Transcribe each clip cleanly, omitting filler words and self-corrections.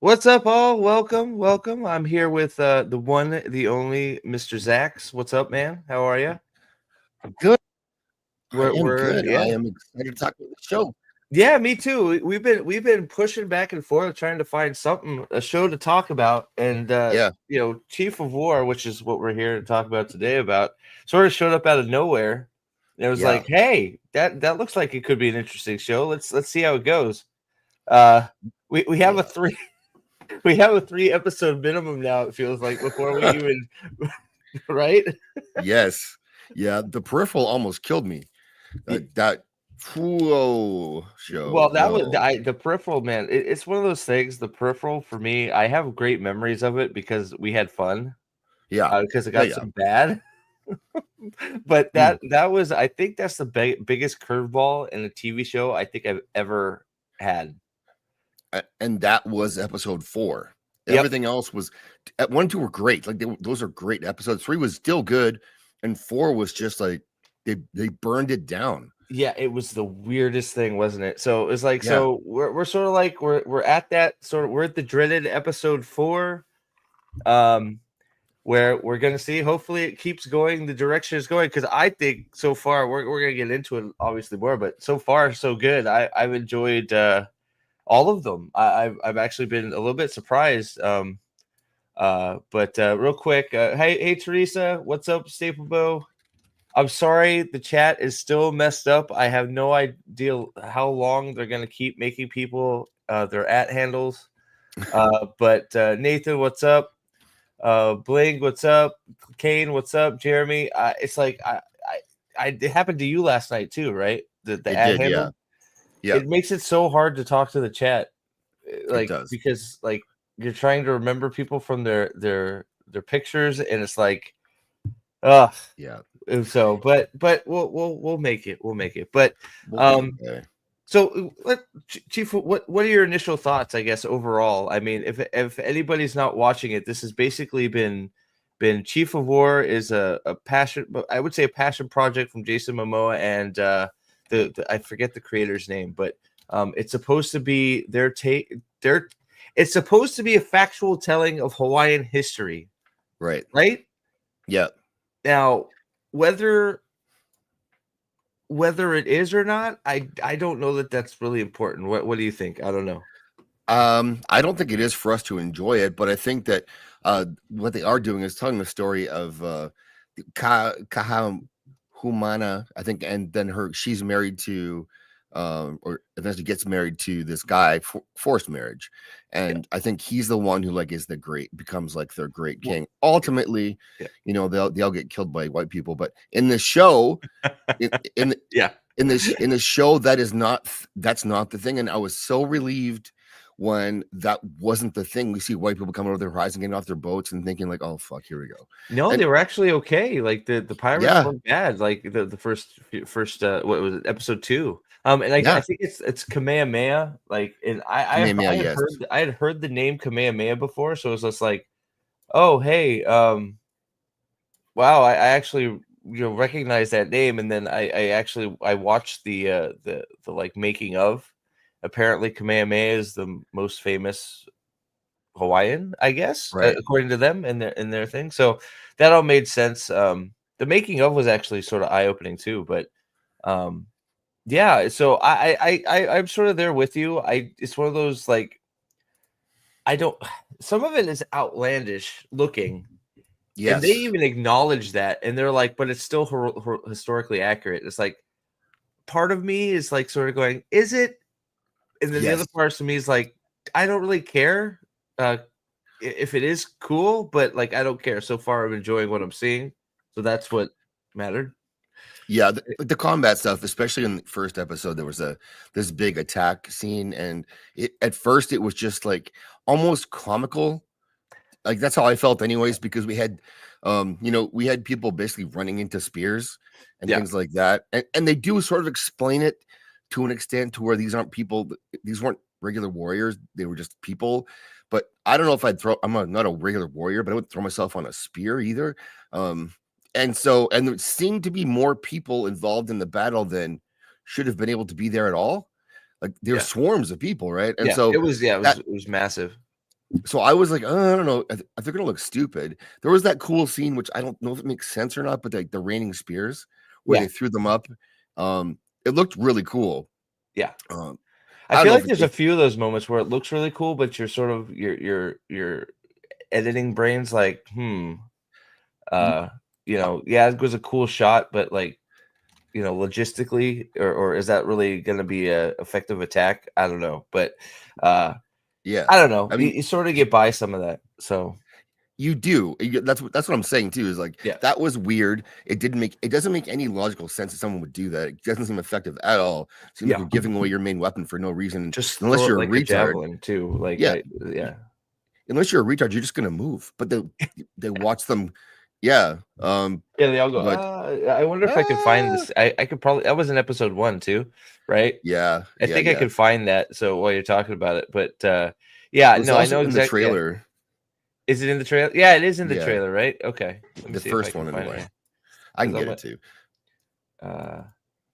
What's up, all? Welcome. I'm here with the one, the only Mr. Zax. What's up, man? How are you? Good. I am We're good. I yeah, am excited to talk about the show. yeah. Me too. We've been pushing back and forth, trying to find a show to talk about, and Yeah, Chief of War, which is what we're here to talk about today, about sort of showed up out of nowhere, and it was yeah. like, hey, that looks like it could be an interesting show. Let's see how it goes. Uh, we have a Yeah. three. We have a 3 episode minimum now, it feels like, before we even right? Yes. Yeah. The Peripheral almost killed me. That whoa show. Well, that was No. the peripheral, man. It's one of those things. The peripheral for me, I have great memories of it because we had fun. Yeah. Because it Yeah. got Yeah. so bad. But Mm. that was, I think that's the biggest curveball in a TV show I think I've ever had. And that was episode 4. Yep. Everything else was at 1 and 2 were great. Like those are great episodes. 3 was still good, and 4 was just like they burned it down. Yeah, it was the weirdest thing, wasn't it? So it was like, Yeah. so we're sort of like we're at that sort of, we're at the dreaded episode 4. Um, where we're going to see, hopefully it keeps going the direction it's going, because I think so far, we're going to get into it obviously more, but so far so good. I've enjoyed all of them. I've actually been a little bit surprised. But real quick, hey Teresa, what's up, Staple Bow? I'm sorry, the chat is still messed up. I have no idea how long they're going to keep making people their at handles. But Nathan, what's up? Bling, what's up? Kane, what's up? Jeremy, it's like it happened to you last night too, right? The It ad did. Yeah. handle. Yeah. It makes it so hard to talk to the chat, It like, does. because like you're trying to remember people from their pictures, and it's like, ugh. Yeah. So, but we'll make it. We'll make it. But We'll be um, okay. so, Chief, what are your initial thoughts? I guess overall, I mean, if anybody's not watching it, this has basically been Chief of War is a passion, but I would say a passion project from Jason Momoa and the I forget the creator's name, but it's supposed to be their it's supposed to be a factual telling of Hawaiian history, Right. right? Yeah. Now, whether whether it is or not, I don't know that that's really important. What do you think? I don't know. I don't think it is for us to enjoy it, but I think that what they are doing is telling the story of Kahumana, I think, and then she's married to, or eventually gets married to this guy, forced marriage, Yeah. and I think he's the one who like is the great, becomes like their great Well, king. Ultimately, yeah. they'll get killed by white people, but in the show, in in Yeah. in the show, that's not the thing, and I was so relieved when that wasn't the thing. We see white people coming over the horizon, getting off their boats, and thinking like, "Oh fuck, here we go." No, And they were actually okay. Like the pirates yeah, weren't bad. Like the first what was it, episode 2? And I yeah, think it's Kamehameha. Like, and Kamehameha, yes, I had heard the name Kamehameha before, so it was just like, oh hey, wow, I actually recognize that name, and then I watched the like making of. Apparently, Kamehameha is the most famous Hawaiian, I guess, right, according to them and their thing. So that all made sense. The making of was actually sort of eye opening too, but um, yeah. So I'm sort of there with you. It's one of those, like, I don't. Some of it is outlandish looking, and they yes, even acknowledge that, and they're like, but it's still historically accurate. It's like, part of me is like sort of going, is it? And then the other yes, parts of me is like, I don't really care. If it is cool, but like, I don't care. So far, I'm enjoying what I'm seeing, so that's what mattered. yeah. The combat stuff, especially in the first episode, there was this big attack scene, and at first it was just like almost comical. Like that's how I felt, anyways, because we had people basically running into spears and Yeah, things like that, and they do sort of explain it to an extent to where these aren't people, these weren't regular warriors, they were just people. But I don't know if not a regular warrior, but I wouldn't throw myself on a spear either. um and there seemed to be more people involved in the battle than should have been able to be there at all. Like there's yeah, swarms of people, right? And yeah. so It was, that it was massive. So I was like, I don't know. If they're gonna look stupid. There was that cool scene, which I don't know if it makes sense or not, but like the raining spears where Yeah, they threw them up. It looked really cool. yeah. I I don't feel know like if there's a few of those moments where it looks really cool, but you're sort of your editing brain's like, uh, yeah, it was a cool shot, but like, logistically, or is that really going to be a effective attack? I don't know, but yeah. I don't know. I You, mean, you sort of get by some of that, so you do. That's what I'm saying too. Is like yeah, that was weird. It doesn't make any logical sense that someone would do that. It doesn't seem effective at all. Seems like yeah. you're giving away your main weapon for no reason, Just unless throw it you're a like a retard. javelin too. Like, Yeah, yeah. unless you're a retard, you're just gonna move. But they watch them. Yeah. Yeah, they all go, But I wonder if I could find this. I could probably, that was in episode 1 too, right? yeah, I yeah, think I yeah. could find that. So while you're talking about it, but yeah, It was no, I also know in the exactly. Yeah. trailer. Is it in the trailer? Yeah, it is in the Yeah, trailer, right? Okay. Let me the see if I first can one find it anyway. here. I can 'Cause get it too.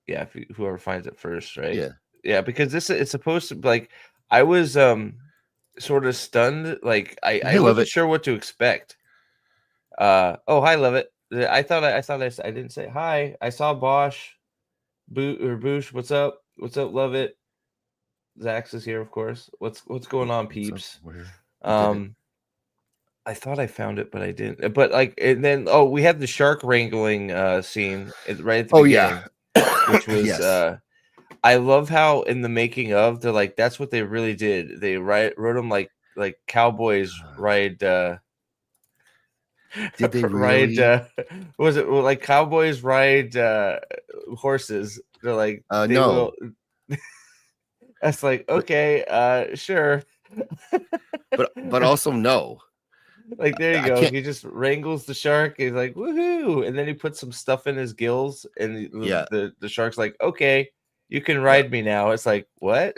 Yeah, if whoever finds it first, right? Yeah. Yeah, because it's supposed to, like, I was sort of stunned. Like, I Hey, love wasn't it. sure what to expect. Oh, hi, love it. I didn't say hi. I saw Bosch, Boosh. What's up? What's up? Love it. Zax is here, of course. What's going on, What's up? peeps? Where you did it? I thought I found it, but I didn't. But like, and then we had the shark wrangling scene right at the Oh yeah. beginning, which was Yes. I love how in the making of, they're like, that's what they really did. They wrote them like cowboys ride Did they ride really? was it like cowboys ride horses? They're like, they will. No. That's like, But okay, sure. but also no. Like, there you I go. can't. He just wrangles the shark. He's like, woohoo! And then he puts some stuff in his gills, and Yeah. the shark's like, okay, you can Yeah. ride me now. It's like, what?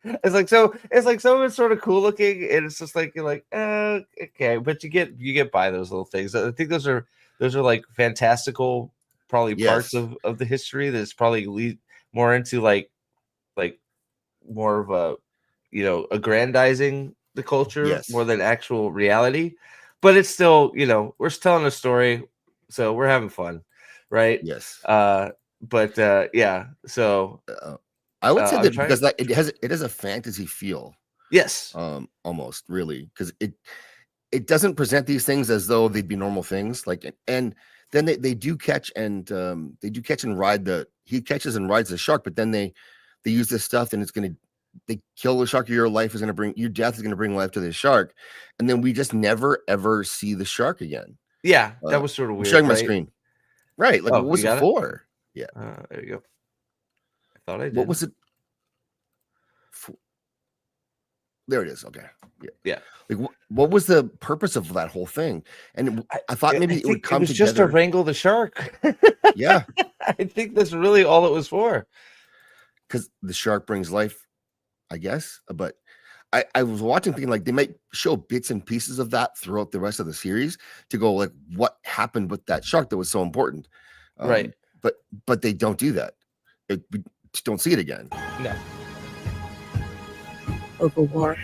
It's like, so it's like, some of it's sort of cool looking, and it's just like, you're like, okay, but you get by those little things. I think those are like fantastical, probably parts Yes. of the history that's probably lead more into like more of a, aggrandizing the culture more Yes. than actual reality. But it's still, we're telling a story, so we're having fun, right? Yes. But yeah, so I would say I'm that trying. because it has a fantasy feel. Yes. Almost really because it doesn't present these things as though they'd be normal things. Like and then they do catch and they do catch and ride he catches and rides the shark, but then they use this stuff and they kill the shark. Your death is gonna bring life to this shark, and then we just never ever see the shark again. Yeah, that was sort of I'm weird, showing my right? screen. Right, like what Oh, you was it got it. for? Yeah, There you go. I thought I what did. was it? For? There it is. Okay, yeah. Yeah. Like what was the purpose of that whole thing? And I thought maybe it would think come was just to together. wrangle the shark. Yeah, I think that's really all it was for. because the shark brings life, I guess. But I was watching thinking like they might show bits and pieces of that throughout the rest of the series to go like what happened with that shark that was so important. Right. But they don't do that. We just don't see it again. No. Over war.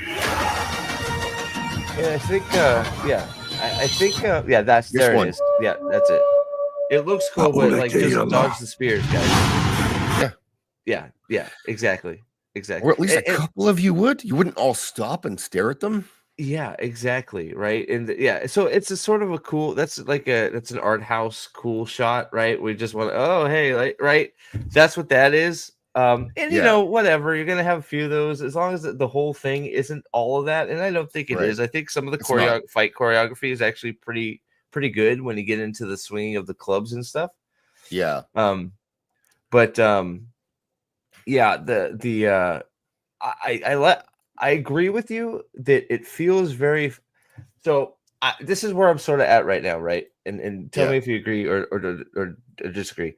And I think, yeah, I think, yeah, This there one. it is. Yeah, that's it. It looks cool, but like, just dodge the spears, guys. Yeah, exactly. Or at least a And- couple of you would. You wouldn't all stop and stare at them. yeah, exactly, right. And yeah, so it's a sort of a cool. That's an art house cool shot, right? We just want, oh hey, like, right. That's what that is. And Yeah. whatever, you're gonna have a few of those as long as the whole thing isn't all of that. And I don't think it Right. is. I think some of the It's not. fight choreography is actually pretty good when you get into the swinging of the clubs and stuff. Yeah. But yeah, I agree with you that it feels very. So this is where I'm sort of at right now, right? And tell Yeah. me if you agree or disagree.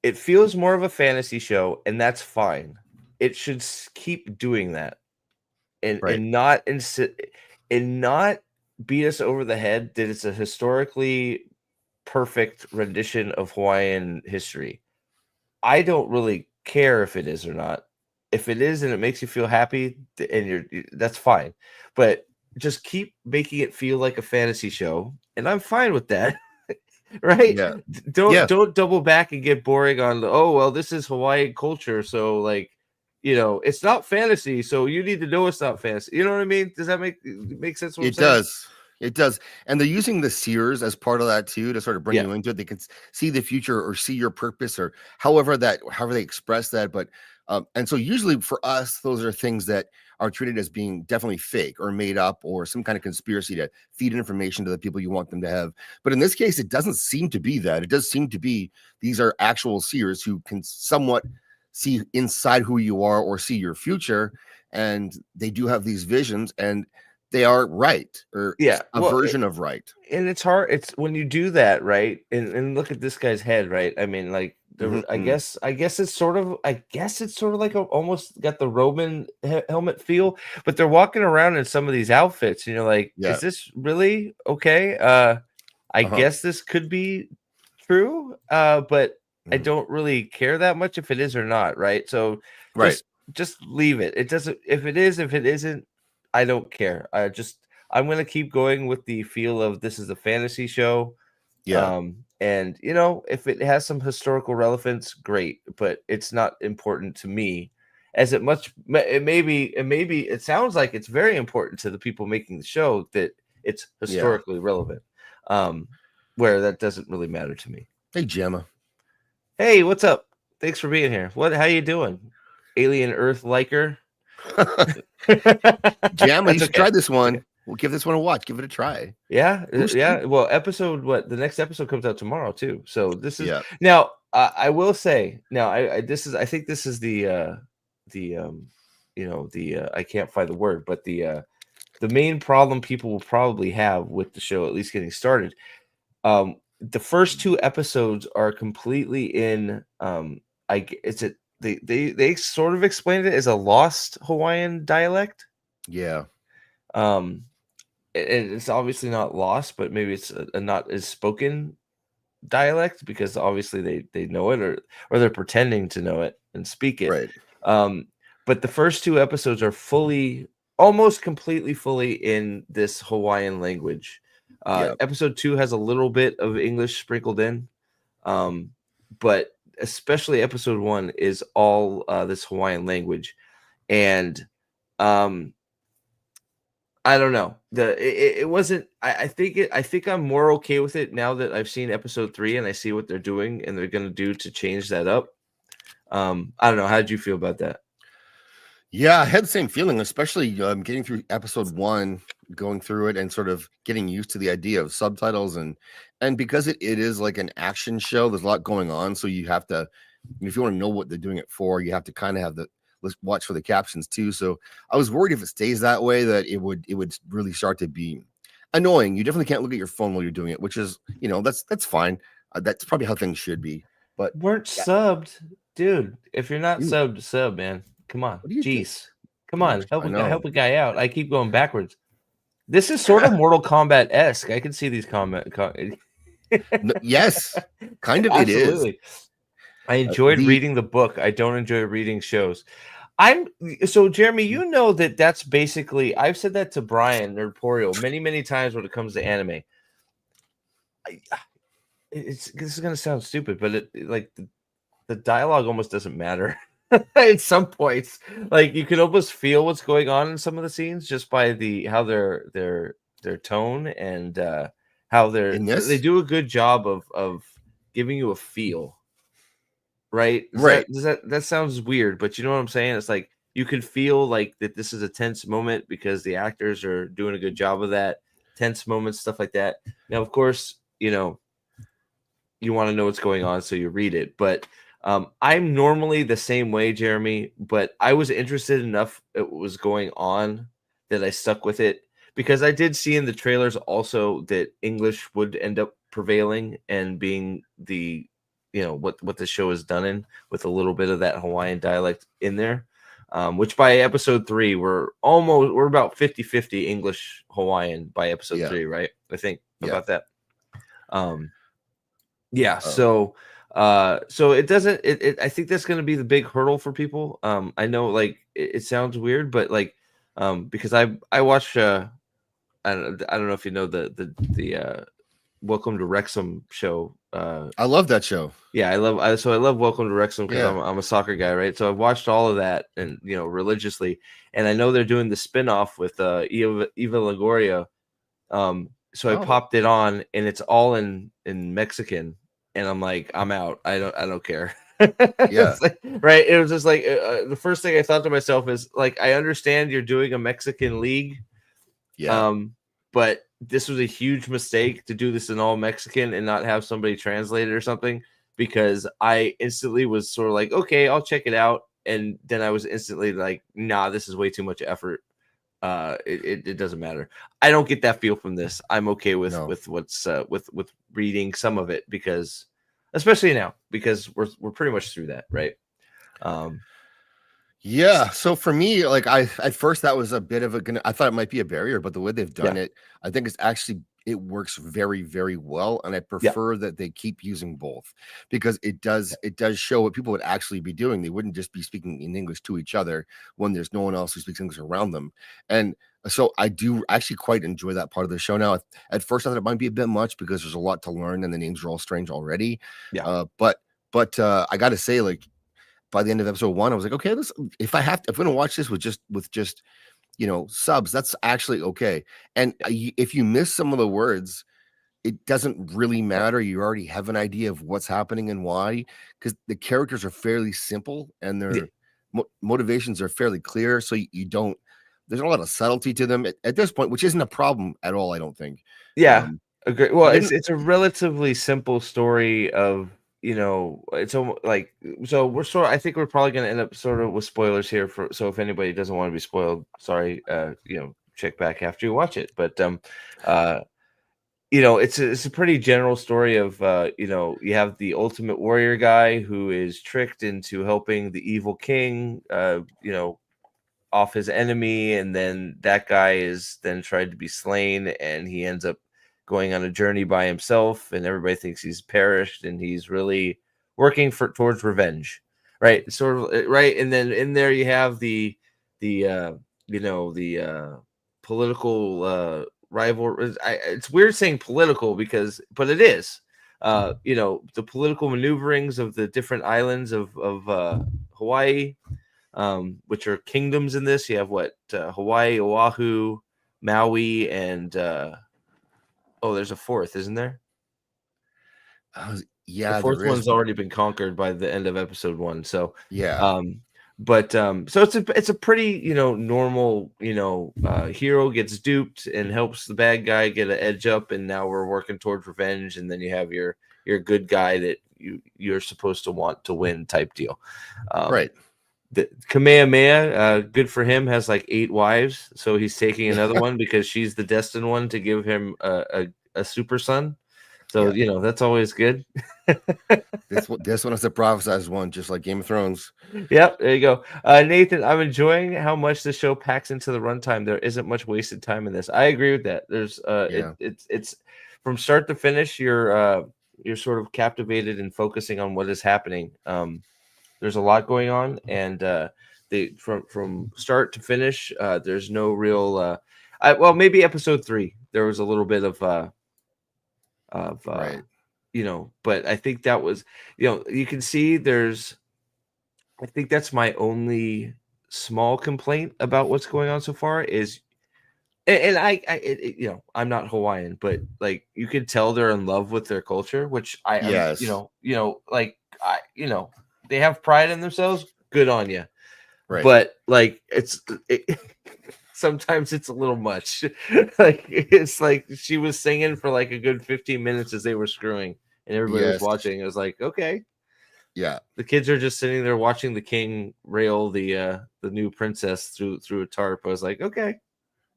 It feels more of a fantasy show, and that's fine. It should keep doing that, and Right. and not beat us over the head that it's a historically perfect rendition of Hawaiian history. I don't really care if it is or not. if it is and it makes you feel happy, and that's fine. But just keep making it feel like a fantasy show, and I'm fine with that. Right? Yeah. Don't double back and get boring on the, oh well, this is Hawaiian culture, so like, it's not fantasy, so you need to know it's not fantasy. You know what I mean? Does that make sense? What I'm It saying? does. It does. And they're using the seers as part of that too, to sort of bring you into it. They can see the future or see your purpose, or however they express that. But and so usually for us, those are things that are treated as being definitely fake or made up or some kind of conspiracy to feed information to the people you want them to have. But in this case, it doesn't seem to be that. It does seem to be these are actual seers who can somewhat see inside who you are or see your future. And they do have these visions, and they are right, or a version of right. And it's hard. It's when you do that, right? And look at this guy's head, right? I mean, like, I guess it's sort of like almost got the Roman helmet feel, but they're walking around in some of these outfits, and you're like, is this really okay? I guess this could be true, but I don't really care that much if it is or not, right? So just leave it. It doesn't. If it is, if it isn't, I don't care. I'm gonna keep going with the feel of this is a fantasy show. Yeah. And if it has some historical relevance, great, but it's not important to me as it sounds like it's very important to the people making the show that it's historically relevant. Where that doesn't really matter to me. Hey, Gemma. Hey, what's up? Thanks for being here. How you doing? Alien Earth liker. Gemma, you should try this one. We'll give this one a watch. Give it a try. Yeah. Well, the next episode comes out tomorrow too. So this is now. I will say now. I think this is the I can't find the word, but the main problem people will probably have with the show, at least getting started. The first 2 episodes are completely in. They sort of explained it as a lost Hawaiian dialect. Yeah. It's obviously not lost, but maybe it's a not as spoken dialect, because obviously they know it, or they're pretending to know it and speak it. Right. But the first 2 episodes are almost completely fully in this Hawaiian language. Episode 2 has a little bit of English sprinkled in, but especially episode 1 is all this Hawaiian language, and I don't know. It wasn't. I think I'm more okay with it now that I've seen episode 3 and I see what they're doing and they're going to do to change that up. I don't know. How did you feel about that? Yeah, I had the same feeling, especially getting through episode 1, going through it and sort of getting used to the idea of subtitles, and because it is like an action show, there's a lot going on. So you have to, if you want to know what they're doing it for, you have to kind of have let's watch for the captions too. So I was worried if it stays that way that it would really start to be annoying. You definitely can't look at your phone while you're doing it, which is, that's fine. That's probably how things should be. But weren't subbed, dude. If you're not subbed, sub, man. Come on, jeez. Come on, help a guy out. I keep going backwards. This is sort of Mortal Kombat-esque. I can see these yes, kind of. Absolutely. It is. I enjoyed reading the book. I don't enjoy reading shows. So Jeremy, that's basically, I've said that to Brian Nerdporio many times when it comes to anime. This is gonna sound stupid, but the dialogue almost doesn't matter at some points. Like, you can almost feel what's going on in some of the scenes just by how their tone and how they do a good job of giving you a feel. Right. That sounds weird, but you know what I'm saying? It's like you can feel like that this is a tense moment because the actors are doing a good job of that. Tense moments, stuff like that. Now, of course, you want to know what's going on, so you read it. But I'm normally the same way, Jeremy, but I was interested enough it was going on that I stuck with it, because I did see in the trailers also that English would end up prevailing and being the what the show is done in, with a little bit of that Hawaiian dialect in there, which by episode 3 we're about 50-50 English Hawaiian by episode 3, right? I think about that. So So it doesn't. I think that's going to be the big hurdle for people. I know, like it sounds weird, but like, because I watch. I don't know if you know the Welcome to Wrexham show. I love that show. Yeah, I love Welcome to Wrexham because Yeah. I'm a soccer guy, right? So I've watched all of that and religiously, and I know they're doing the spin-off with Eva Longoria. So I Oh, popped it on and it's all in Mexican, and I'm like, I'm out. I don't care. yeah. It's like, right? It was just like the first thing I thought to myself is like, I understand you're doing a Mexican league, Yeah. but this was a huge mistake to do this in all Mexican and not have somebody translate it or something, because I instantly was sort of like, okay, I'll check it out. And then I was instantly like, nah, this is way too much effort. It doesn't matter. I don't get that feel from this. I'm okay with No. what's with reading some of it, because especially now, because we're pretty much through that, right? Um, Yeah. So for me, like at first that was a bit of I thought it might be a barrier, but the way they've done yeah, it, I think it works very, very well. And I yeah, prefer that they keep using both, because it does show what people would actually be doing. They wouldn't just be speaking in English to each other when there's no one else who speaks English around them. And so I do actually quite enjoy that part of the show now. At first I thought it might be a bit much because there's a lot to learn and the names are all strange already. yeah, But I gotta say, like, by the end of episode 1, I was like, okay, if I'm gonna watch this with just subs, that's actually okay. And if you miss some of the words, it doesn't really matter. You already have an idea of what's happening and why, because the characters are fairly simple and yeah. their motivations are fairly clear. So you don't. There's not a lot of subtlety to them at this point, which isn't a problem at all, I don't think. Yeah, Um, agree. Well, then it's a relatively simple story of, it's almost like, so we're sort of, I think we're probably going to end up sort of with spoilers here for, so if anybody doesn't want to be spoiled, sorry, check back after you watch it. But uh it's a pretty general story of you have the ultimate warrior guy who is tricked into helping the evil king off his enemy, and then that guy is then tried to be slain, and he ends up going on a journey by himself, and everybody thinks he's perished, and he's really working towards revenge, right? Sort of, right. And then in there you have the political rival. It's weird saying political, but it is. The political maneuverings of the different islands of Hawaii, which are kingdoms in this. You have Hawaii, Oahu, Maui, and there's a fourth, isn't there? The yeah, fourth there is, one's but already been conquered by the end of episode 1. So, yeah, um, so it's a pretty normal hero gets duped and helps the bad guy get an edge up, and now we're working towards revenge, and then you have your good guy that you're supposed to want to win type deal. right. The Kamehameha, good for him, has like 8 wives, so he's taking another one because she's the destined one to give him a super son. So Yeah. that's always good. This one is the prophesized one, just like Game of Thrones. Yep, there you go. Nathan, I'm enjoying how much the show packs into the runtime. There isn't much wasted time in this. I agree with that. There's Yeah. it's from start to finish, you're sort of captivated and focusing on what is happening. There's a lot going on, and from start to finish, there's no real well, maybe episode 3 there was a little bit of Right. but I think that was, you can see I think that's my only small complaint about what's going on so far is, and I'm not Hawaiian, but like you can tell they're in love with their culture, which I am, Yes. like they have pride in themselves. Good on you. Right. But like sometimes it's a little much. Like it's like she was singing for like a good 15 minutes as they were screwing, and everybody was Yes. watching. It was like, okay, Yeah. the kids are just sitting there watching the king rail the new princess through a tarp. I was like, okay,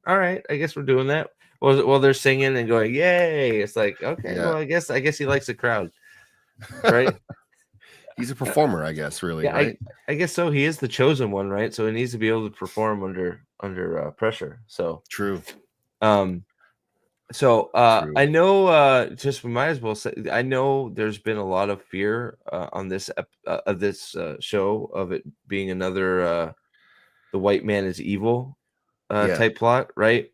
all right, I guess we're doing that. While they're singing and going, yay! It's like, okay, Yeah. well, I guess he likes the crowd, right? He's a performer, I guess, really, Yeah, right? I guess so. He is the chosen one, right? So he needs to be able to perform under pressure. So, True. um, So True. I know just we might as well say I know there's been a lot of fear on this of this show of it being another the white man is evil Yeah. type plot, right?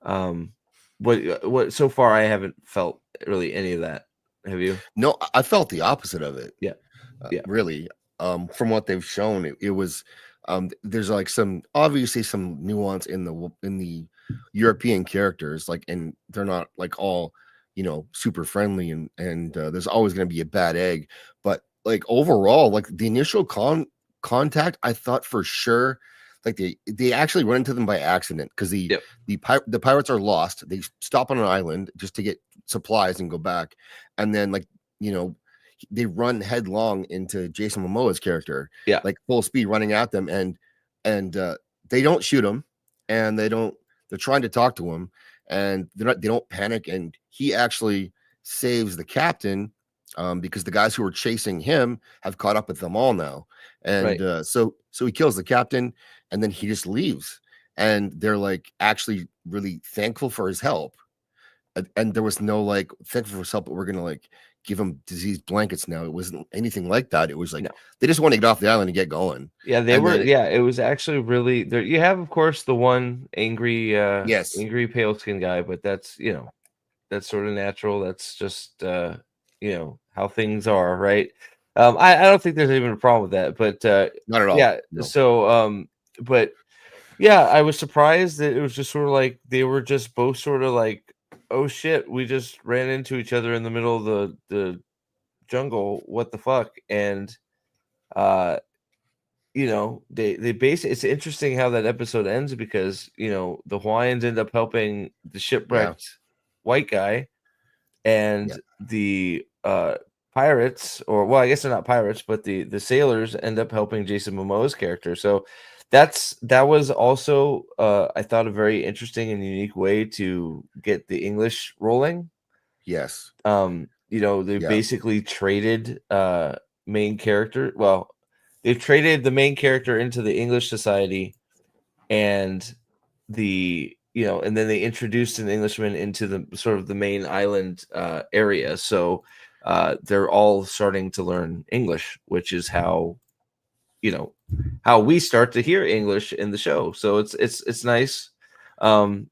Um, what so far I haven't felt really any of that. Have you? No, I felt the opposite of it. Yeah. Yeah. Really. From what they've shown, it was there's like some obviously some nuance in the European characters, like, and they're not like all, super friendly, and there's always going to be a bad egg, but like overall, like the initial contact, I thought for sure, like they actually run into them by accident, because Yep. the pirates are lost. They stop on an island just to get supplies and go back, and then, like, you know they run headlong into Jason Momoa's character, Yeah. like full speed running at them, and they don't shoot him, and they're trying to talk to him, and they don't panic, and he actually saves the captain, because the guys who were chasing him have caught up with them all now, and Right. so he kills the captain, and then he just leaves, and they're like actually really thankful for his help, and there was no like thankful for his help, but we're gonna like give him diseased blankets now. It wasn't anything like that. It was like No. they just want to get off the island and get going. Yeah, they And were. then Yeah, it was actually really there. You have, of course, the one yes, angry pale skin guy, but that's that's sort of natural. That's just how things are, right? I don't think there's even a problem with that, but not at all. yeah. No. So but yeah, I was surprised that it was just sort of like they were just both sort of like, oh shit, we just ran into each other in the middle of the jungle. What the fuck? And uh they base it's interesting how that episode ends, because the Hawaiians end up helping the Yeah. shipwrecked white guy, and Yeah. the pirates, or well, I guess they're not pirates, but the sailors end up helping Jason Momoa's character. So that was also I thought a very interesting and unique way to get the English rolling. Yes. They Yeah. basically traded main character. Well, they've traded the main character into the English society, and and then they introduced an Englishman into the sort of the main island area. So they're all starting to learn English, which is how we start to hear English in the show. So it's nice, and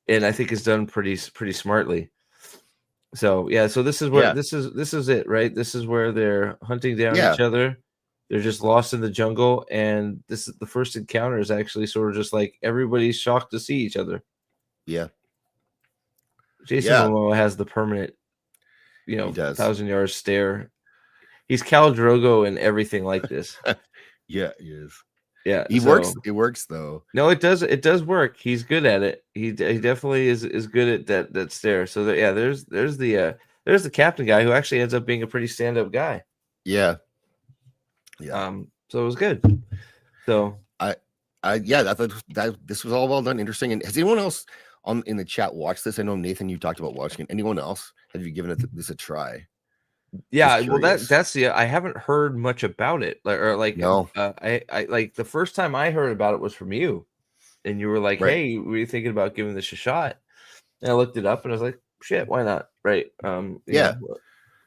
I think it's done pretty smartly. So yeah, so this is where Yeah. this is it, right? This is where they're hunting down Yeah. each other. They're just lost in the jungle, and this is the first encounter is actually sort of just like everybody's shocked to see each other. Yeah. Jason Yeah. Momoa has the permanent, He does. 1,000-yard stare. He's Khal Drogo and everything like this. Yeah, he is. Yeah, He works. It works though. No, it does. It does work. He's good at it. He definitely is good at that stare. So yeah, there's the captain guy who actually ends up being a pretty stand up guy. Yeah. Yeah. So it was good. So I thought that this was all well done, interesting. And has anyone else in the chat watched this? I know, Nathan, you talked about watching it. Anyone else? Have you given this a try? Yeah, Just well, curious. that's the I haven't heard much about it, No. I like the first time I heard about it was from you, and you were like, Right. "Hey, were you thinking about giving this a shot?" And I looked it up, and I was like, "Shit, why not?" Right? Yeah.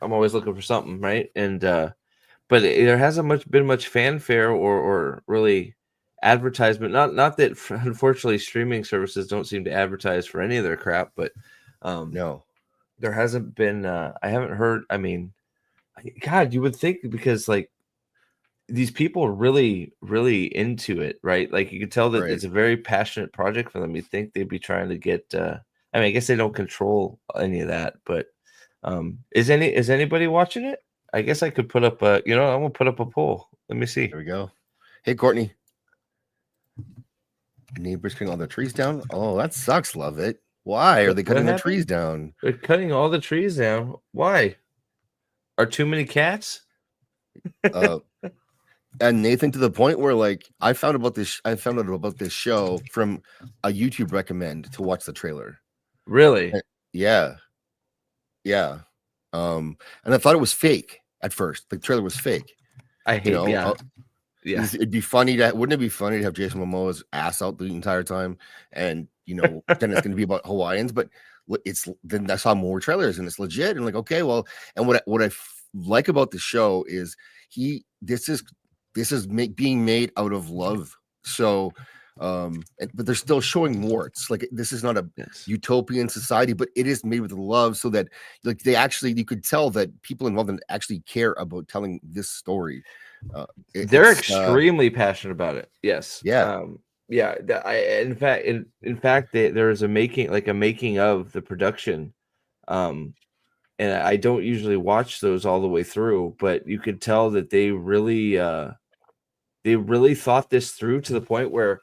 I'm always looking for something, right? And but there hasn't been much fanfare or really advertisement. Not that unfortunately streaming services don't seem to advertise for any of their crap, but No. there hasn't been. I haven't heard. I mean, God, you would think, because like these people are really, really into it, right? Like you can tell that Right. it's a very passionate project for them. You'd think they'd be trying to get. I mean, I guess they don't control any of that, but is anybody watching it? I guess I could put up I'm gonna put up a poll. Let me see. There we go. Hey, Courtney. Neighbors cutting all the trees down. Oh, that sucks. Love it. Why are they cutting the trees down? They're cutting all the trees down. Why? Are too many cats? And Nathan, to the point where like I found out about this show from a YouTube recommend to watch the trailer. Really? Yeah. Yeah. And I thought it was fake at first. The trailer was fake. I hate yeah. It'd be funny wouldn't it be funny to have Jason Momoa's ass out the entire time, and then it's going to be about Hawaiians, but it's then I saw more trailers and it's legit and like, okay, well, and what I like about the show is this is being made out of love. So but they're still showing warts. Like this is not a utopian society, but it is made with love, so that like they actually, you could tell that people involved in it actually care about telling this story. They're extremely passionate about it. Yes. Yeah. Yeah. In fact, there is a making of the production. And I don't usually watch those all the way through, but you could tell that they really thought this through, to the point where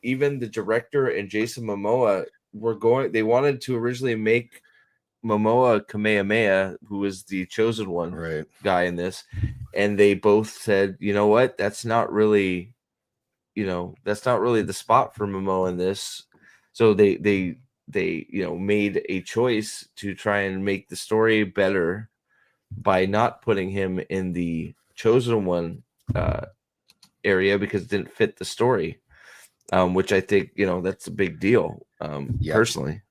even the director and Jason Momoa they wanted to originally make Momoa Kamehameha, who was the chosen one guy in this, and they both said, you know what, that's not really the spot for Momoa in this. So they made a choice to try and make the story better by not putting him in the chosen one area, because it didn't fit the story, which I think that's a big deal, personally.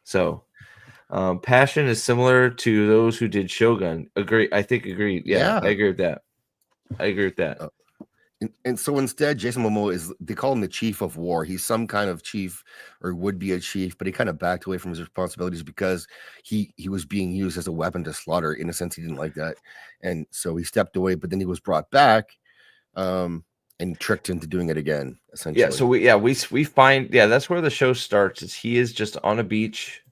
So passion is similar to those who did Shogun. Agreed. Yeah, I agree with that. And so instead, Jason Momoa they call him the chief of war. He's some kind of chief, or would be a chief, but he kind of backed away from his responsibilities because he was being used as a weapon to slaughter. In a sense, he didn't like that. And so he stepped away, but then he was brought back and tricked into doing it again, essentially. Yeah, so we find, that's where the show starts. Is he is just on a beach,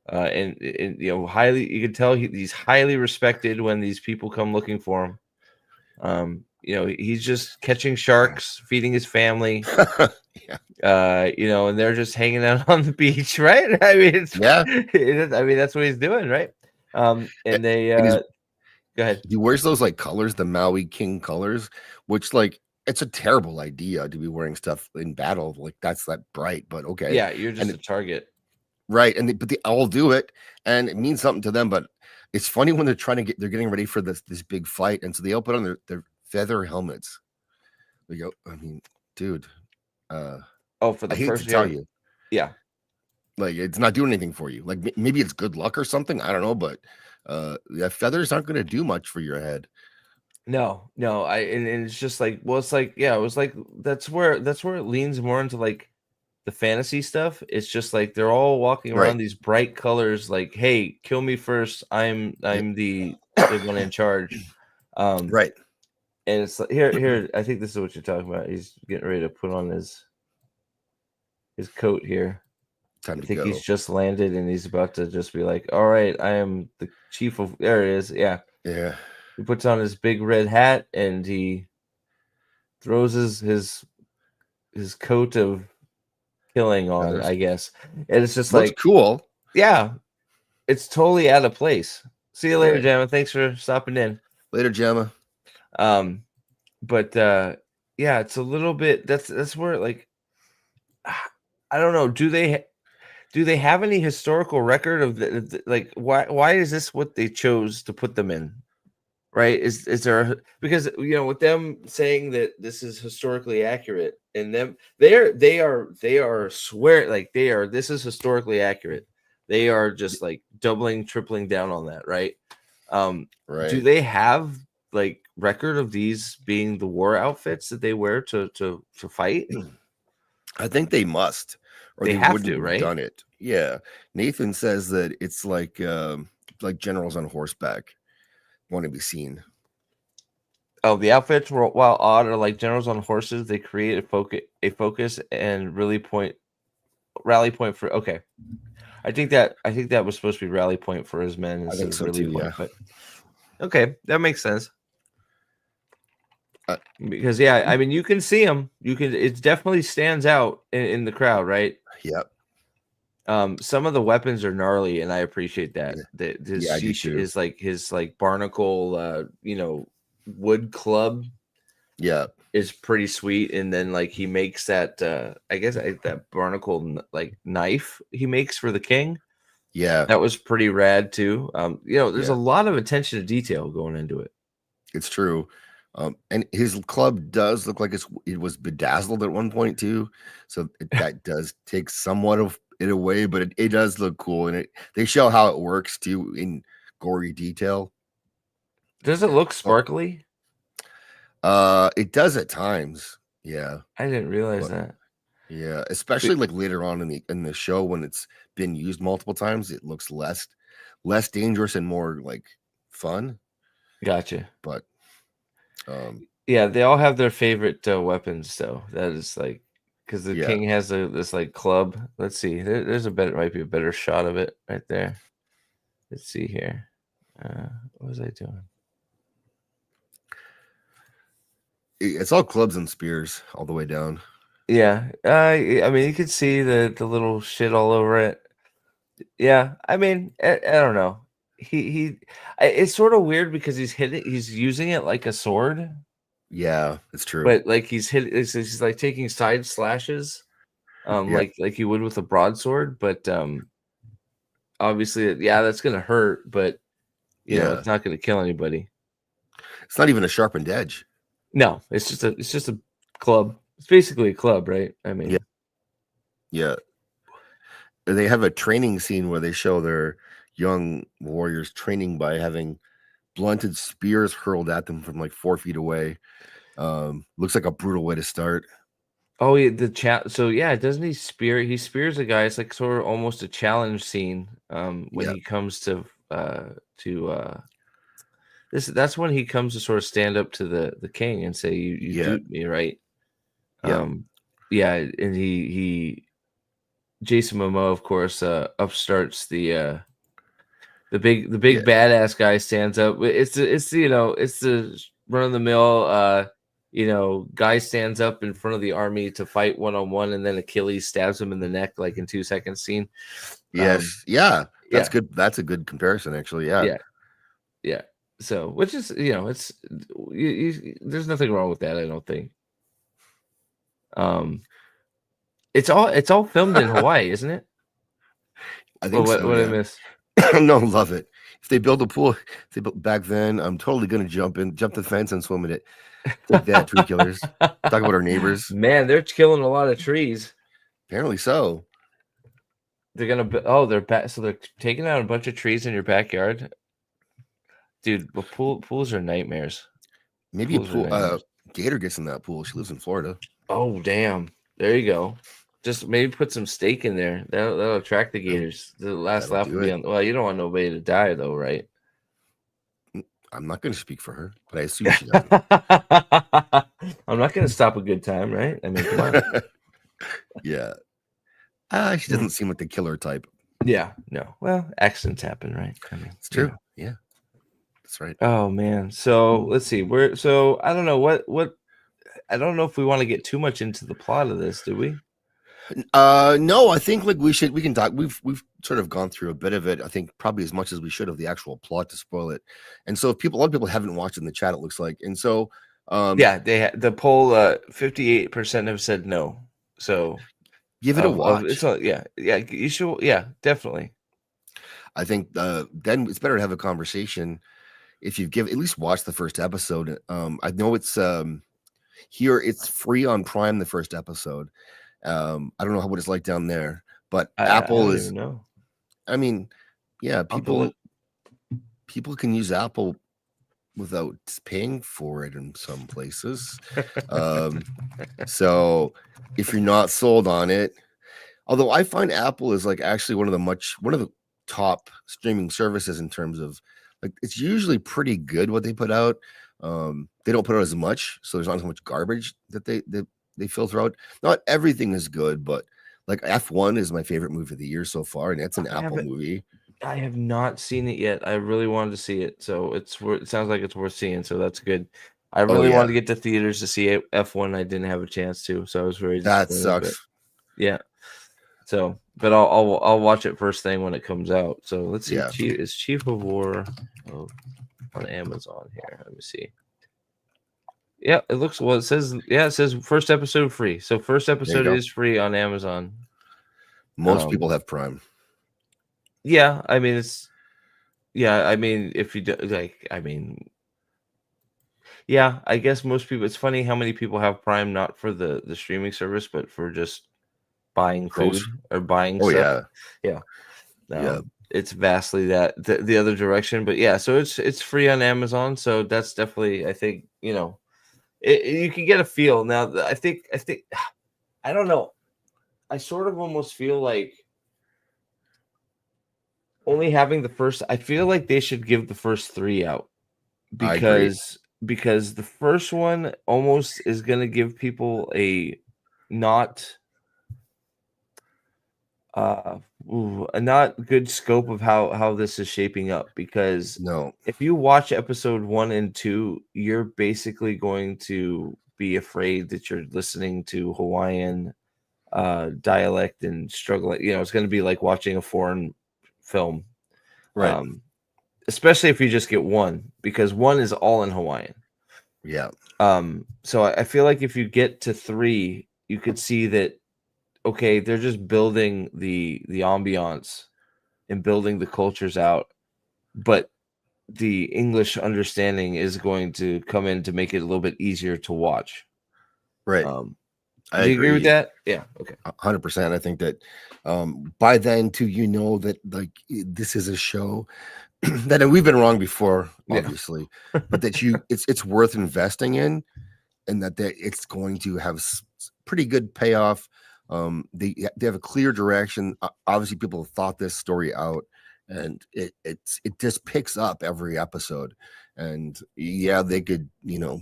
and highly, you can tell he's highly respected when these people come looking for him. He's just catching sharks, feeding his family. And they're just hanging out on the beach, right? I mean, that's what he's doing, right? And they go ahead. He wears those like colors, the Maui King colors, which like, it's a terrible idea to be wearing stuff in battle like that's that bright, but okay. Yeah, you're just a target. Right. But they all do it, and it means something to them. But it's funny when they're getting ready for this big fight, and so they all put on their feather helmets. We go, I mean, dude. For the I hate first to tell you. Yeah. Like it's not doing anything for you. Like maybe it's good luck or something. I don't know, but feathers aren't going to do much for your head. No, and it's just like, well, it's like, it was like that's where it leans more into like the fantasy stuff. It's just like they're all walking around these bright colors, like, hey, kill me first. I'm the one in charge. Right. And it's like here. I think this is what you're talking about. He's getting ready to put on his coat here. Time to I think go. he's just landed and he's about to just be like, all right, I am the chief of. There it is. Yeah. Yeah. He puts on his big red hat and he throws his coat of killing on, I guess. And it's just like cool. Yeah. It's totally out of place. See you later, Gemma. Thanks for stopping in. Later, Gemma. But it's a little bit, that's where, like, I don't know. Do they have any historical record of like why is this what they chose to put them in? Right? Is there, because with them saying that this is historically accurate, and them they are swear like this is historically accurate. They are just like doubling, tripling down on that, right? Do they have like record of these being the war outfits that they wear to fight? I think they must, or they wouldn't have to, right? Done it. Yeah. Nathan says that it's like generals on horseback want to be seen. Oh, the outfits, while odd, are like generals on horses. They create a focus and rally point for. Okay, I think that was supposed to be rally point for his men. I think so too. Yeah. But okay, that makes sense. Because I mean, you can see them. It definitely stands out in the crowd, right? Yep. Some of the weapons are gnarly, and I appreciate that. His sheesh is like his barnacle, wood club. Yeah, is pretty sweet. And then like he makes that, I guess that barnacle like knife he makes for the king. Yeah, that was pretty rad too. There's a lot of attention to detail going into it. It's true. And his club does look like it was bedazzled at one point too, so that does take somewhat of in a way, but it does look cool, and they show how it works too in gory detail. Does it look sparkly? It does at times. Yeah. I didn't realize But that. yeah, especially like later on in the show when it's been used multiple times, it looks less dangerous and more like fun. Gotcha. But yeah, they all have their favorite weapons, though. That is like because the yeah, king has this like club. Let's see. There's might be a better shot of it right there. Let's see here. What was I doing? it's all clubs and spears all the way down. Yeah. I mean, you could see the little shit all over it. Yeah. I mean, I don't know. It's sort of weird because he's using it like a sword. Yeah, it's true. But like he's like taking side slashes, Yeah. like you would with a broadsword. But obviously, yeah, that's gonna hurt. But you know, it's not gonna kill anybody. It's not even a sharpened edge. No, it's just a club. It's basically a club, right? I mean, yeah. They have a training scene where they show their young warriors training by having blunted spears hurled at them from like 4 feet away. Looks like a brutal way to start. Oh yeah, the chat. So yeah, doesn't he spear? He spears a guy. It's like sort of almost a challenge scene. When he comes to that's when he comes to sort of stand up to the king and say, "You duped me, right?" Yeah. Yeah, and he Jason Momoa, of course, upstarts the big badass guy stands up. It's the run of the mill guy stands up in front of the army to fight one-on-one, and then Achilles stabs him in the neck like in 2 seconds scene. Yes. That's good. That's a good comparison, actually. Yeah. So, which is it's there's nothing wrong with that, I don't think. It's all filmed in Hawaii, isn't it? I think so. What I miss? No, love it. If they build a pool, if they built back then, I'm totally gonna jump the fence and swim in it. Take that, tree killers. Talk about our neighbors. Man, they're killing a lot of trees. Apparently so. They're gonna so they're taking out a bunch of trees in your backyard, dude. But pools are nightmares. Maybe Pools are nightmares. Gator gets in that pool. She lives in Florida. Oh damn! There you go. Just maybe put some steak in there. That'll attract the gators. The last laugh will be on. Well, you don't want nobody to die though, right? I'm not going to speak for her, but I assume she does. I'm not going to stop a good time, right? I mean, come on. Yeah. She doesn't seem like the killer type. Yeah, no. Well, accidents happen, right? I mean, it's true. Yeah, that's right. Oh man. So let's see. So I don't know what. I don't know if we want to get too much into the plot of this, do we? No, I think like we can talk. We've sort of gone through a bit of it. I think probably as much as we should of the actual plot to spoil it. And so if a lot of people haven't watched in the chat, it looks like. And so yeah, the poll 58% have said no. So give it a watch. Yeah, you should. Yeah, definitely. I think then it's better to have a conversation if you at least watch the first episode. I know it's here. It's free on Prime. The first episode. I don't know what it's like down there, but Apple I don't even know. I mean, yeah, people can use Apple without paying for it in some places. So if you're not sold on it, although I find Apple is like actually one of the top streaming services in terms of like it's usually pretty good what they put out. They don't put out as much, so there's not as much garbage that they filter out. Not everything is good, but like F1 is my favorite movie of the year so far, and that's an Apple movie. I have not seen it yet. I really wanted to see it, so it sounds like it's worth seeing. So that's good. I really wanted to get to theaters to see F1. I didn't have a chance to, so I was very disappointed. That sucks. Yeah. So, but I'll watch it first thing when it comes out. So let's see. Is Chief of War on Amazon here? Let me see. Yeah, it looks well. It says first episode free. So first episode is free on Amazon. Most people have Prime. Yeah, I mean I mean if you do, like, I mean, yeah, I guess most people. It's funny how many people have Prime not for the streaming service, but for just buying food or buying Oh stuff. yeah. Yeah. It's vastly that the other direction, but yeah, so it's free on Amazon, so that's definitely, I think, you can get a feel now. I think I don't know. I sort of almost feel like only having the first. I feel like they should give the first three out I agree. because the first one almost is going to give people a not uh a not good scope of how this is shaping up, because No. if you watch episode 1 and 2, you're basically going to be afraid that you're listening to Hawaiian dialect and struggling. It's going to be like watching a foreign film, Right. especially if you just get one, because one is all in Hawaiian. Yeah. So I feel like if you get to 3, you could see that, okay, they're just building the ambiance and building the cultures out, but the English understanding is going to come in to make it a little bit easier to watch. Right. I Do you agree with agree. that? Yeah. Okay. 100%. I think that by then too, that like this is a show that we've been wrong before, Yeah. obviously, but that it's worth investing in, and that it's going to have pretty good payoff. They have a clear direction. Obviously, people have thought this story out, and it just picks up every episode. And yeah, they could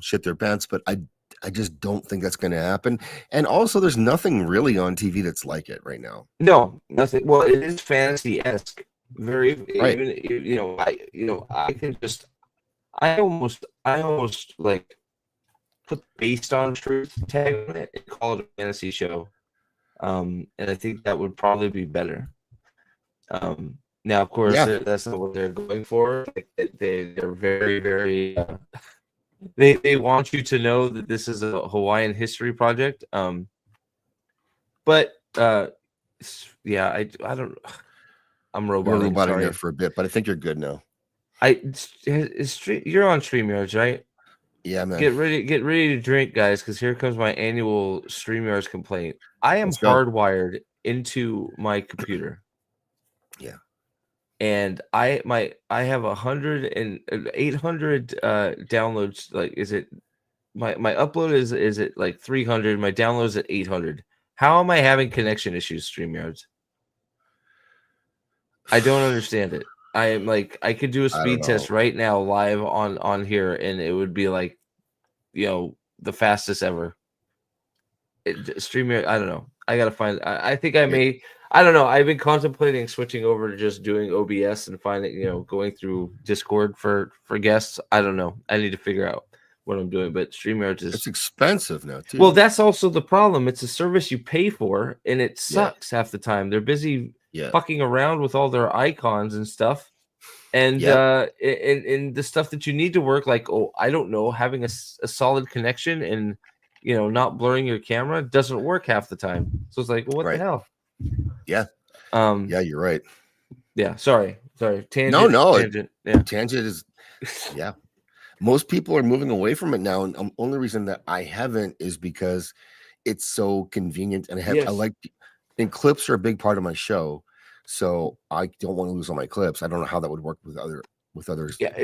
shit their pants, but I just don't think that's going to happen. And also, there's nothing really on TV that's like it right now. No, nothing. Well, it is fantasy-esque. Very, Right. I can just, I almost like put based on truth tag on it and call it a fantasy show. And I think that would probably be better. Now, of course, that's not what they're going for. Like, they're very, very. They want you to know that this is a Hawaiian history project. But yeah, I don't. I'm You're roboting. roboting Sorry. there for a bit, but I think you're good now. You're on StreamYards, right? Yeah, man. Get ready to drink, guys, because here comes my annual StreamYards complaint. I am Let's go. hardwired into my computer. Yeah. And I have 800 downloads. Like, is it my upload is it like 300? My downloads at 800. How am I having connection issues, StreamYards? I don't understand it. I am like, I could do a speed test right now live on here, and it would be like, the fastest ever. StreamYard, I don't know. I gotta find. I think I may. I don't know. I've been contemplating switching over to just doing OBS and finding, going through Discord for guests. I don't know. I need to figure out what I'm doing. But StreamYard is, it's expensive now too. Well, that's also the problem. It's a service you pay for, and it sucks half the time. They're busy fucking around with all their icons and stuff, and and the stuff that you need to work, like, I don't know, having a solid connection and not blurring your camera doesn't work half the time. So it's like, well, what the hell? Yeah. Yeah, you're right. Yeah. Sorry. Tangent. No. Tangent. Yeah. Tangent is. Yeah. Most people are moving away from it now, and the only reason that I haven't is because it's so convenient, and I like. And clips are a big part of my show, so I don't want to lose all my clips. I don't know how that would work with other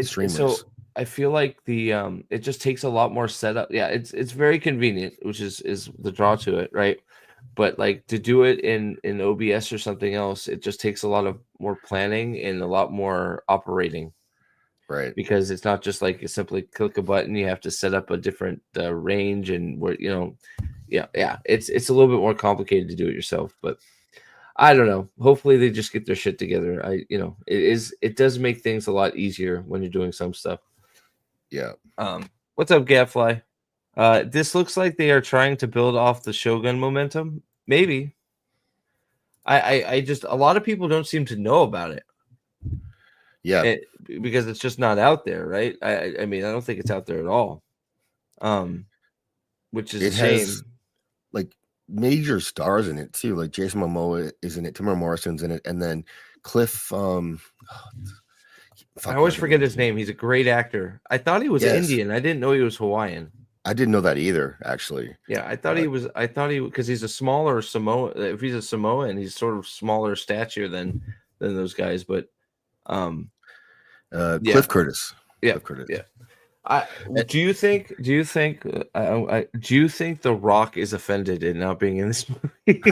streamers. So I feel like the it just takes a lot more setup. Yeah, it's very convenient, which is the draw to it, right? But like, to do it in OBS or something else, it just takes a lot of more planning and a lot more operating, right? Because it's not just like you simply click a button. You have to set up a different range, and where it's a little bit more complicated to do it yourself. But I don't know. Hopefully they just get their shit together. It does make things a lot easier when you're doing some stuff. Yeah. What's up, Gadfly? This looks like they are trying to build off the Shogun momentum. Maybe. I just, a lot of people don't seem to know about it. Yeah. Because it's just not out there, right? I mean, I don't think it's out there at all. Which is a shame. Has, like, major stars in it too, like Jason Momoa is in it, Tamara Morrison's in it, and then Cliff. I always forget his name. He's a great actor. I thought he was Indian. I didn't know he was Hawaiian. I didn't know that either, actually. Yeah, I thought he was. I thought he because he's a smaller Samoa. If he's a Samoan, he's sort of smaller stature than those guys. But yeah, Cliff Curtis. yeah, Cliff Curtis. yeah. I And- do you think do you think The Rock is offended in not being in this movie?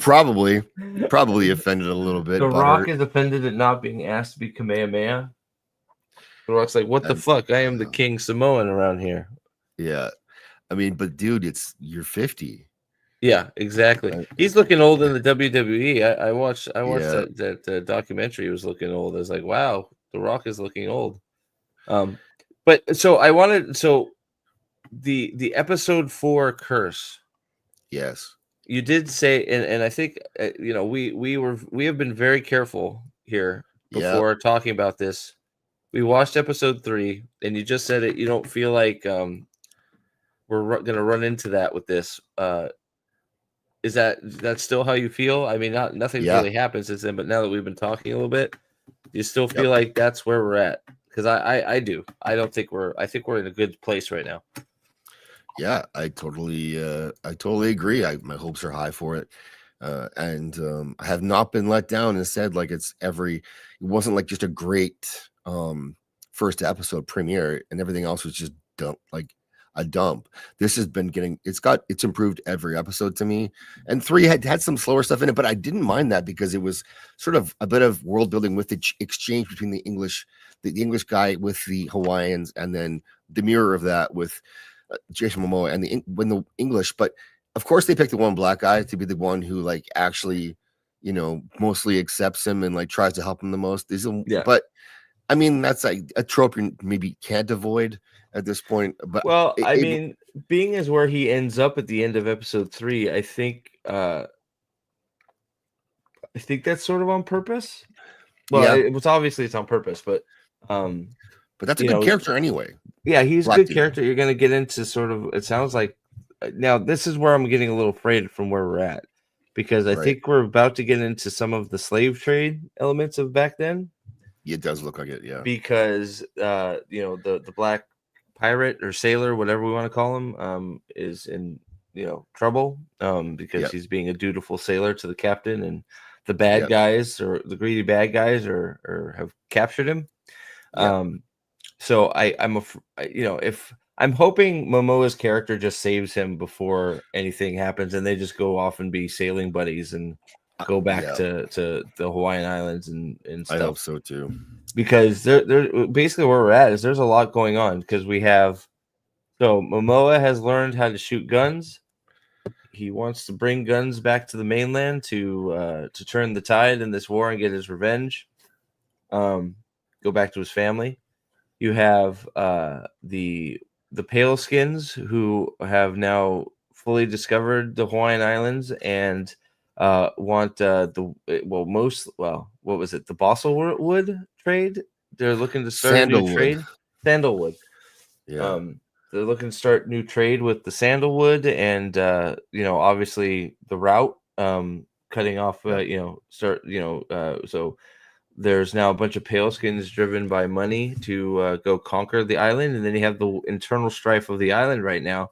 probably offended a little bit. The Rock Butthurt. is offended at not being asked to be Kamehameha. The Rock's like, what the And- fuck? I am the King Samoan around here. Yeah. I mean, but dude, you're 50. Yeah, exactly. Right. He's looking old in the WWE. I watched Yeah. that documentary. He was looking old. I was like, wow, The Rock is looking old. But so I wanted the episode 4 curse. Yes. You did say, and I think we have been very careful here before talking about this. We watched episode 3, and you just said it. You don't feel like we're going to run into that with this. Is that's still how you feel? I mean, nothing really happens since then, but now that we've been talking a little bit, do you still feel like that's where we're at? Because I do. I don't think I think we're in a good place right now. Yeah, I totally agree. My hopes are high for it. And I have not been let down and said like it wasn't like just a great first episode premiere and everything else was just a dump. This has been it's improved every episode to me. And 3 had some slower stuff in it, but I didn't mind that because it was sort of a bit of world building with the exchange between the English guy with the Hawaiians, and then the mirror of that with Jason Momoa and the English. But of course they picked the one black guy to be the one who like actually, mostly accepts him and like tries to help him the most. But I mean, that's like a trope you maybe can't avoid at this point. But well, I mean, being as where he ends up at the end of episode 3, I think that's sort of on purpose. Well, it's obviously it's on purpose, but that's a good character anyway. Yeah, he's a good character. You're going to get into sort of, it sounds like, now this is where I'm getting a little afraid from where we're at, because I think we're about to get into some of the slave trade elements of back then. It does look like it, yeah. Because, the black pirate or sailor, whatever we want to call him, is in, trouble because he's being a dutiful sailor to the captain, and the bad guys or the greedy bad guys or have captured him. So if I'm hoping Momoa's character just saves him before anything happens, and they just go off and be sailing buddies and go back to the Hawaiian Islands and stuff. I hope so too. Because they're basically where we're at is there's a lot going on, because we have Momoa has learned how to shoot guns. He wants to bring guns back to the mainland to turn the tide in this war and get his revenge. Go back to his family. You have the pale skins who have now fully discovered the Hawaiian Islands and want what was it? The balsa wood trade. They're looking to start a new trade. Sandalwood. Yeah. They're looking to start new trade with the sandalwood and obviously the route cutting off so there's now a bunch of paleskins driven by money to go conquer the island, and then you have the internal strife of the island right now.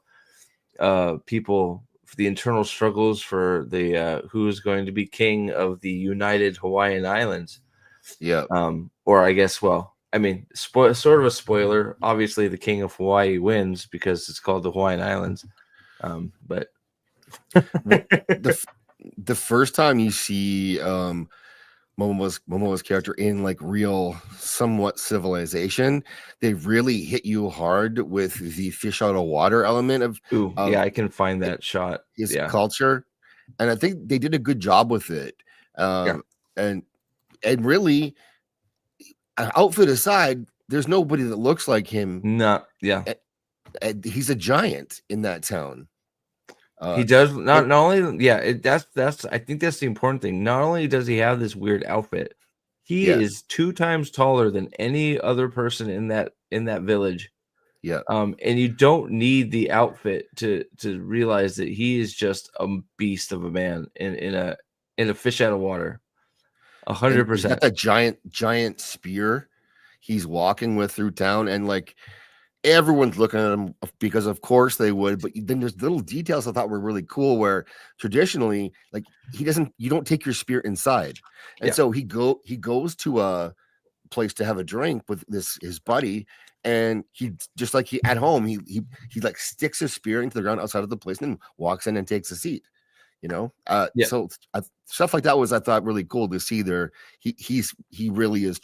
People, the internal struggles for the who is going to be king of the United Hawaiian Islands. Yeah. Or I guess, sort of a spoiler. Obviously, the king of Hawaii wins because it's called the Hawaiian Islands. But the first time you see Momoa's character in like real somewhat civilization, they really hit you hard with the fish out of water element of I can find that shot. His culture, and I think they did a good job with it. And really, outfit aside, there's nobody that looks like him. And he's a giant in that town. He does not only that's I think that's the important thing. Not only does he have this weird outfit, he is 2 times taller than any other person in that village. And you don't need the outfit to realize that he is just a beast of a man in a fish out of water. 100%. That giant spear he's walking with through town, and like everyone's looking at him because of course they would. But then there's little details I thought were really cool where traditionally, like you don't take your spear inside, and Yeah. so he goes to a place to have a drink with his buddy, and he just like he at home he like sticks his spear into the ground outside of the place and then walks in and takes a seat. Yeah. So stuff like that was I thought really cool to see there. He really is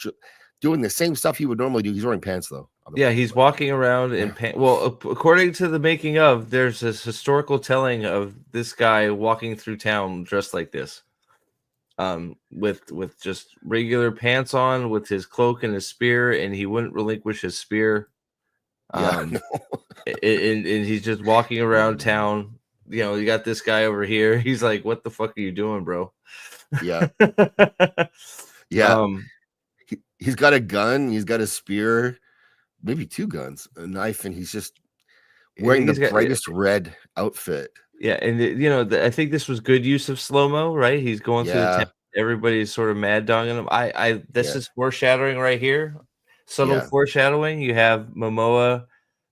doing the same stuff he would normally do. He's wearing pants though. Yeah, he's walking around in pants. Well, according to the making of, there's this historical telling of this guy walking through town dressed like this, with just regular pants on, with his cloak and his spear, and he wouldn't relinquish his spear. Yeah, And he's just walking around town. You got this guy over here. He's like, "What the fuck are you doing, bro?" yeah, yeah. He's got a gun. He's got a spear, maybe 2 guns, a knife, and he's just wearing the brightest red outfit. Yeah, and I think this was good use of slow-mo, right? He's going through the town. Everybody's sort of mad dogging him. This is foreshadowing right here. Subtle foreshadowing. You have Momoa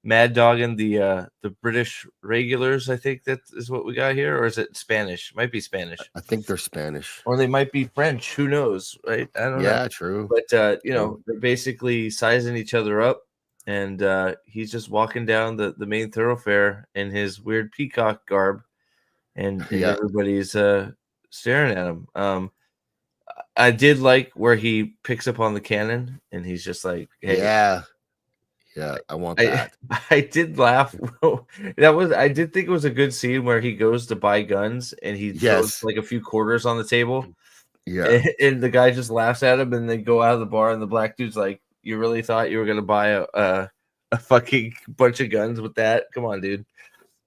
mad dogging the British regulars. I think that is what we got here, or is it Spanish? Might be Spanish. I think they're Spanish, or they might be French. Who knows, right? I don't know. Yeah, true. But they're basically sizing each other up. And he's just walking down the main thoroughfare in his weird peacock garb, and everybody's staring at him. I did like where he picks up on the cannon, and he's just like, "Hey, yeah, I want that." I did laugh. I did think it was a good scene where he goes to buy guns, and he throws like a few quarters on the table. Yeah, and the guy just laughs at him, and they go out of the bar, and the black dude's like, "You really thought you were gonna buy a fucking bunch of guns with that? Come on, dude."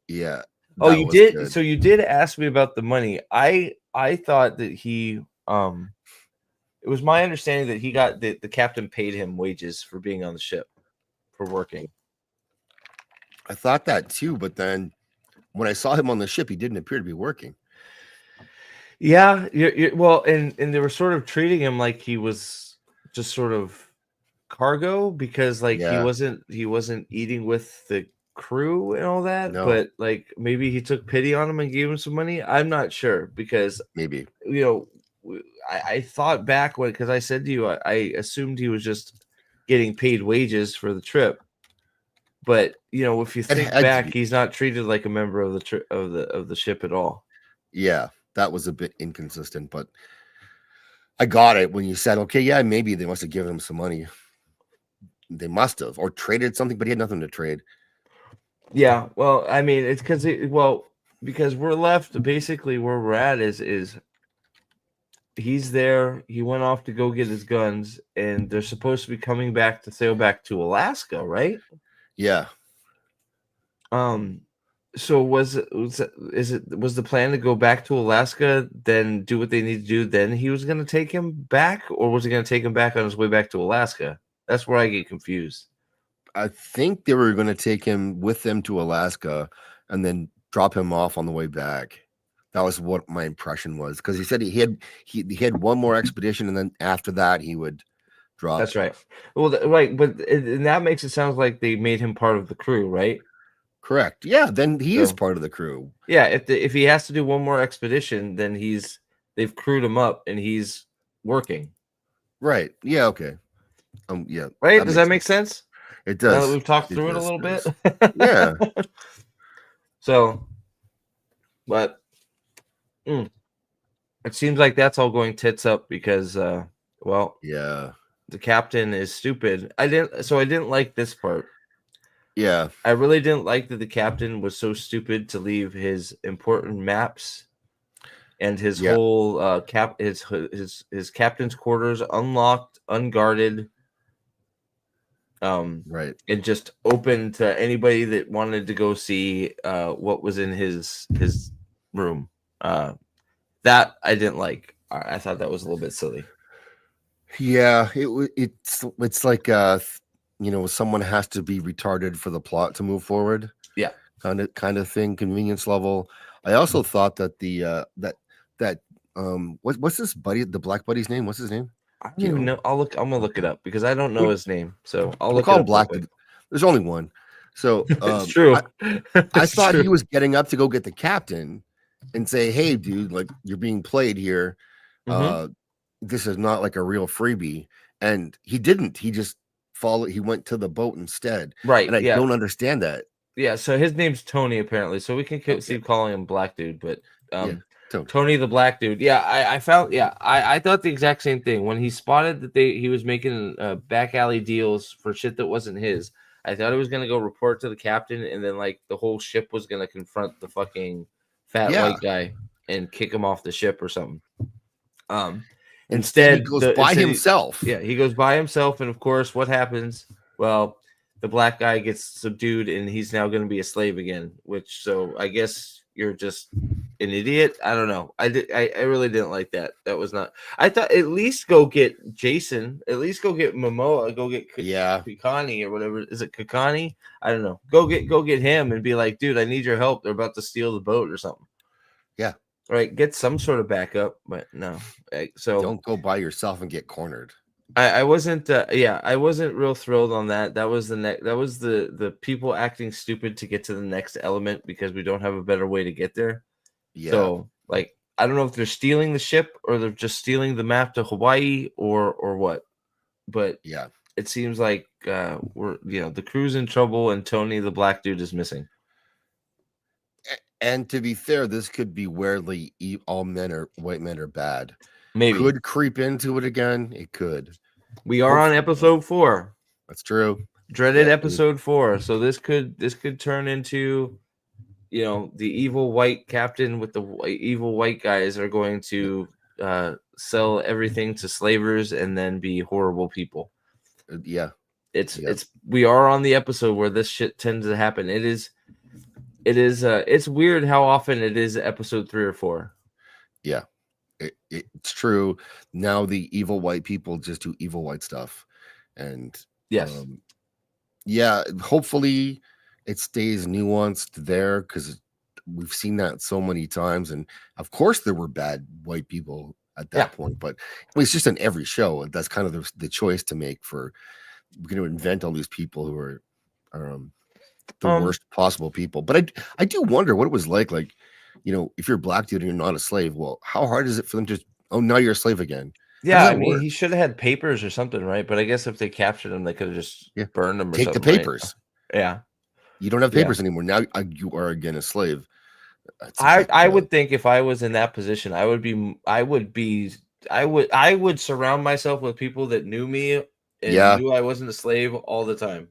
Yeah. Oh, you did. Good. So you did ask me about the money. I thought that he it was my understanding that he got the captain paid him wages for being on the ship, for working. I thought that too, but then when I saw him on the ship, he didn't appear to be working. Yeah, well, and they were sort of treating him like he was just sort of cargo, because like he wasn't eating with the crew and all that. But like maybe he took pity on him and gave him some money. I'm not sure, because maybe I thought back because I said to you I assumed he was just getting paid wages for the trip. But if you think back, he's not treated like a member of the ship at all. Yeah, that was a bit inconsistent, but I got it when you said, okay, yeah, maybe they must have given him some money. They must have, or traded something, but he had nothing to trade. Yeah, well, I mean, it's because we're left basically where we're at is he's there. He went off to go get his guns, and they're supposed to be coming back to sail back to Alaska, right? Yeah. So was the plan to go back to Alaska, then do what they need to do, then he was going to take him back, or was he going to take him back on his way back to Alaska? That's where I get confused. I think they were going to take him with them to Alaska and then drop him off on the way back. That was what my impression was, because he said he had one more expedition, and then after that he would drop. That's right. Well, right, but and that makes it sound like they made him part of the crew, right? Correct. Yeah, then he is part of the crew. Yeah, if he has to do one more expedition, then they've crewed him up and he's working. Right. Yeah. Okay. Yeah. Right. Does that make sense? It does. Now that we've talked through it a little bit. Yeah. So, but it seems like that's all going tits up because, yeah, the captain is stupid. I didn't like this part. Yeah, I really didn't like that the captain was so stupid to leave his important maps and his whole his captain's quarters unlocked, unguarded, right, and just open to anybody that wanted to go see what was in his room. That I didn't like. I thought that was a little bit silly. Yeah, it's like someone has to be retarded for the plot to move forward. Yeah, kind of thing, convenience level. I also thought that what's this buddy, the black buddy's name? What's his name? I don't even know. I'm gonna look it up because I don't know his name. So I'll call him Black. There's only one. So It's true. I It's thought he true. was getting up to go get the captain and say, "Hey, dude, like you're being played here. Mhm. This is not like a real freebie." And he didn't. He just followed. He went to the boat instead, Right. and I Yeah. don't understand that. Yeah. So his name's Tony, apparently. So we can Okay, keep calling him Black Dude, but yeah, um, Tony. Tony the Black Dude. Yeah, I found. Yeah, I thought the exact same thing when he spotted that he was making back alley deals for shit that wasn't his. I thought he was gonna go report to the captain, and then like the whole ship was gonna confront the fucking fat Yeah. white guy and kick him off the ship or something. Um, Instead, he instead, goes by he, himself. yeah, he goes by himself, and of course, what happens? Well, the black guy gets subdued, and he's now going to be a slave again. Which, so I guess you're just an idiot. I don't know. I really didn't like that. That was not. I thought at least go get Jason. At least go get Momoa. Go get Yeah, Kakani or whatever. Is it Kakani? I don't know. Go get him and be like, dude, I need your help. They're about to steal the boat or something. yeah. Right, get some sort of backup, but no. So Don't go by yourself and get cornered. I wasn't, yeah, I wasn't real thrilled on that. That was that was the people acting stupid to get to the next element because we don't have a better way to get there. Yeah, So like, I don't know if they're stealing the ship or they're just stealing the map to Hawaii or what, but yeah. it seems like we're the crew's in trouble and Tony the black dude is missing. And to be fair, this could be weirdly all men are white men are bad. Maybe Could creep into it again. It could. we are on Hopefully not. episode 4. That's true. Dreaded Yeah, episode 4. So this could turn into the evil white captain with the evil white guys are going to sell everything to slavers and then be horrible people. Yeah. It's we are on the episode where this shit tends to happen. It's weird how often it is episode 3 or 4. Yeah. It's true. Now the evil white people just do evil white stuff. And Yes. Yeah, hopefully it stays nuanced there because we've seen that so many times. And of course, there were bad white people at that point, but it's just in every show. That's kind of the choice to make for we're going to invent all these people who are the worst possible people. But I do wonder what it was like, if you're a black dude and you're not a slave, well, how hard is it for them to, oh, now you're a slave again? Yeah, I mean, he should have had papers or something, right? But I guess if they captured him, they could have just burned him or take something. The papers. Right? Yeah. You don't have papers anymore. Now you are again a slave. I would think if I was in that position, I would surround myself with people that knew me and knew I wasn't a slave all the time.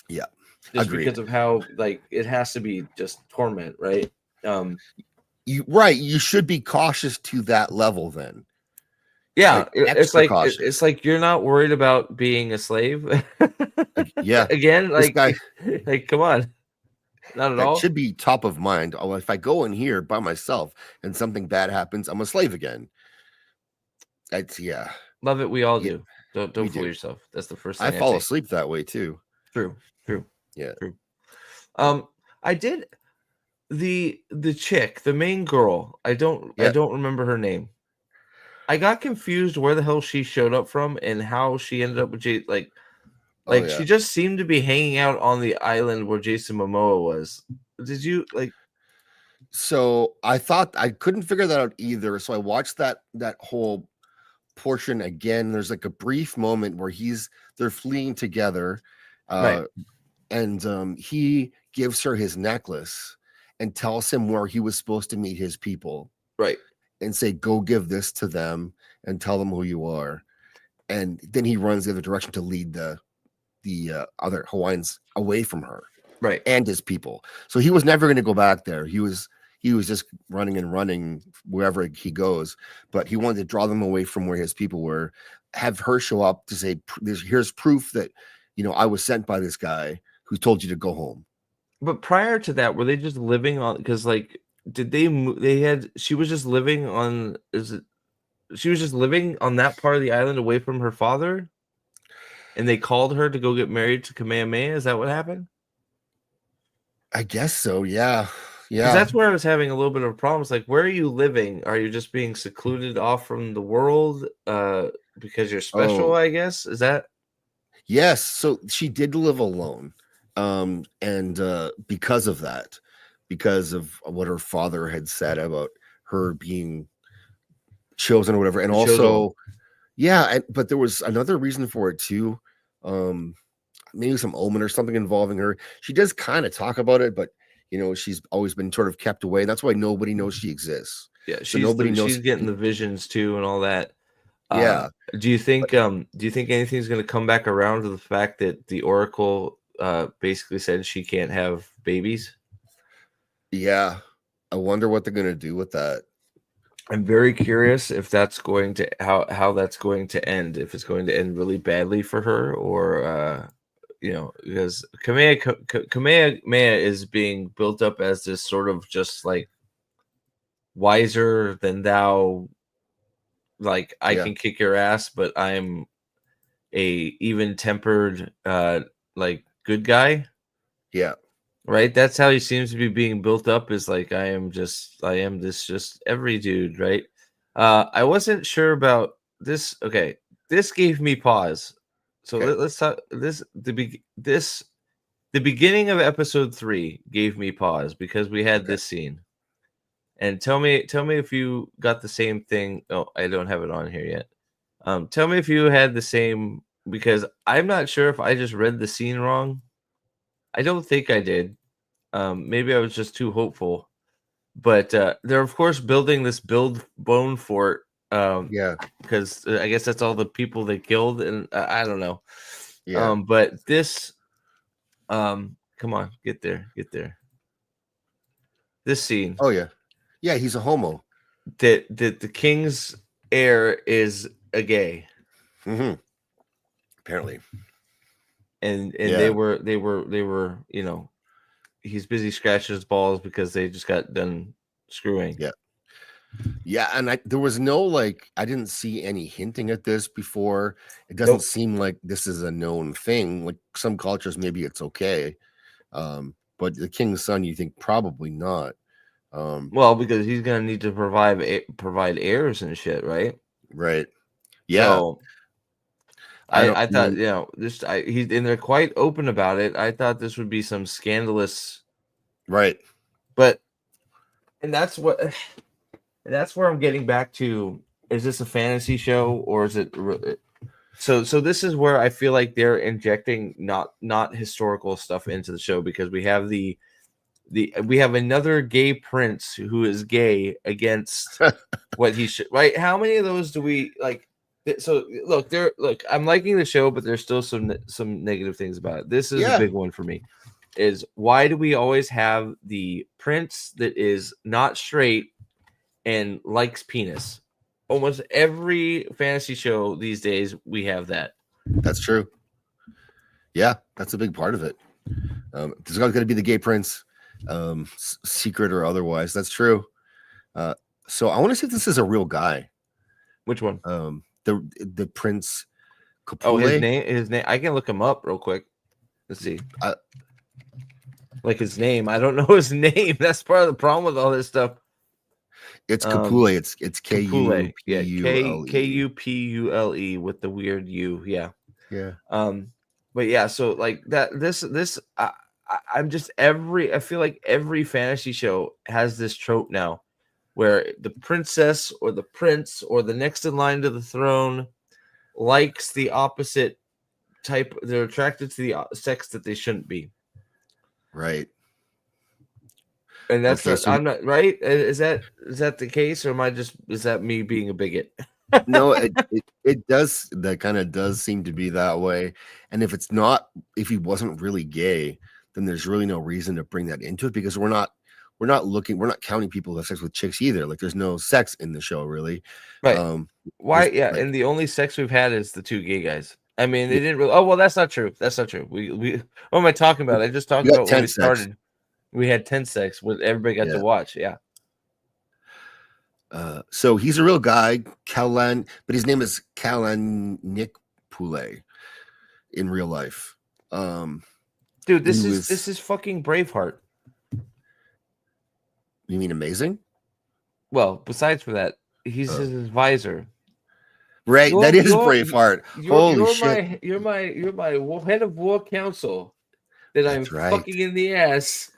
Yeah. Just because of how it has to be just torment, right? You should be cautious to that level then. Yeah, it's like you're not worried about being a slave. Yeah. Again, come on. Not at all. It should be top of mind. Oh, if I go in here by myself and something bad happens, I'm a slave again. Love it. We all do. Don't fool yourself. That's the first thing I fall asleep that way too. True. Yeah. True. I did the chick, the main girl. I don't remember her name. I got confused where the hell she showed up from and how she ended up with Jay. She just seemed to be hanging out on the island where Jason Momoa was. Did you like? So I thought I couldn't figure that out either. So I watched that whole portion again. There's like a brief moment where they're fleeing together, right. And he gives her his necklace and tells him where he was supposed to meet his people. Right. And say, go give this to them and tell them who you are. And then he runs the other direction to lead the other Hawaiians away from her. Right. And his people. So he was never going to go back there. He was just running wherever he goes. But he wanted to draw them away from where his people were, have her show up to say, here's proof that, I was sent by this guy who told you to go home. But prior to that, were they just living on, because did they move? She was just living on, she was just living on that part of the island away from her father? And they called her to go get married to Kamehameha? Is that what happened? I guess so, yeah. Yeah. Because that's where I was having a little bit of a problem. It's like, where are you living? Are you just being secluded off from the world because you're special, I guess? Is that? Yes. So she did live alone. And because of that, because of what her father had said about her being chosen or whatever, and The show's on. also, yeah, but there was another reason for it too. Maybe some omen or something involving her. She does kind of talk about it, but she's always been sort of kept away. That's why nobody knows she exists. Yeah, So nobody knows. she's getting the visions too and all that. Yeah. Do you think anything's going to come back around to the fact that the Oracle basically said she can't have babies? Yeah. I wonder what they're going to do with that. I'm very curious if that's going to how that's going to end. If it's going to end really badly for her, or because Kamehameha is being built up as this sort of just like wiser than thou. Like I Yeah. can kick your ass, but I'm a even-tempered like good guy. Yeah. Right? That's how he seems to be being built up, is like I am this just every dude, right? I wasn't sure about this. Okay, this gave me pause. So Okay. let's talk the beginning of episode 3 gave me pause because we had this scene. And tell me if you got the same thing. Oh, I don't have it on here yet. Tell me if you had the same, because I'm not sure if I just read the scene wrong. I don't think I did. Maybe I was just too hopeful. But they're of course building this bone fort. Yeah. Because I guess that's all the people they killed, and I don't know. Yeah. But this, come on, get there. This scene. Oh yeah. Yeah, he's a homo. That the king's heir is a gay. Mm-hmm. Apparently. And Yeah. they were he's busy scratching his balls because they just got done screwing. Yeah, and there was no I didn't see any hinting at this before. It doesn't seem like this is a known thing. Like some cultures, maybe it's okay, but the king's son, you think probably not. Well, because he's gonna need to provide heirs and shit, right? Right. Yeah. So I thought he's and they're quite open about it. I thought this would be some scandalous, right? But and that's where I'm getting back to. Is this a fantasy show or is it? So this is where I feel like they're injecting not historical stuff into the show, because we have we have another gay prince who is gay against what he should, right? How many of those do we like? So look, I'm liking the show, but there's still some negative things about it. This is a big one for me. Is why do we always have the prince that is not straight and likes penis? Almost every fantasy show these days we have that. That's true. Yeah, that's a big part of it. There's always going to be the gay prince, secret or otherwise. That's true. So I want to see if this is a real guy. Which one? The prince. Kapule? Oh, his name. I can look him up real quick. Let's see. Like his name. I don't know his name. That's part of the problem with all this stuff. It's Kapule. It's K-U-P-U-L-E. Yeah, K-U-P-U-L-E with the weird U. Yeah. Yeah. But yeah, so like that. I'm just I feel like every fantasy show has this trope now, where the princess or the prince or the next in line to the throne likes the opposite type. They're attracted to the sex that they shouldn't be. Right. And that's I'm not right. Is that the case, or is that me being a bigot? No, it does. That kind of does seem to be that way. And if he wasn't really gay, then there's really no reason to bring that into it, because we're not counting people who have sex with chicks either. Like there's no sex in the show really. Right. Why? Yeah. And the only sex we've had is the two gay guys. I mean, they didn't really. Oh, well, that's not true. That's not true. We what am I talking about? I just talked about when we started. We had 10 sex with everybody got to watch. Yeah. So he's a real guy, Kalan, but his name is Kalanick Pule in real life. Dude, this is fucking Braveheart. You mean Amazing? Well, besides for that, he's his advisor. Right, that is Braveheart. Holy shit! You're my head of war council. that I'm That's right. fucking in the ass.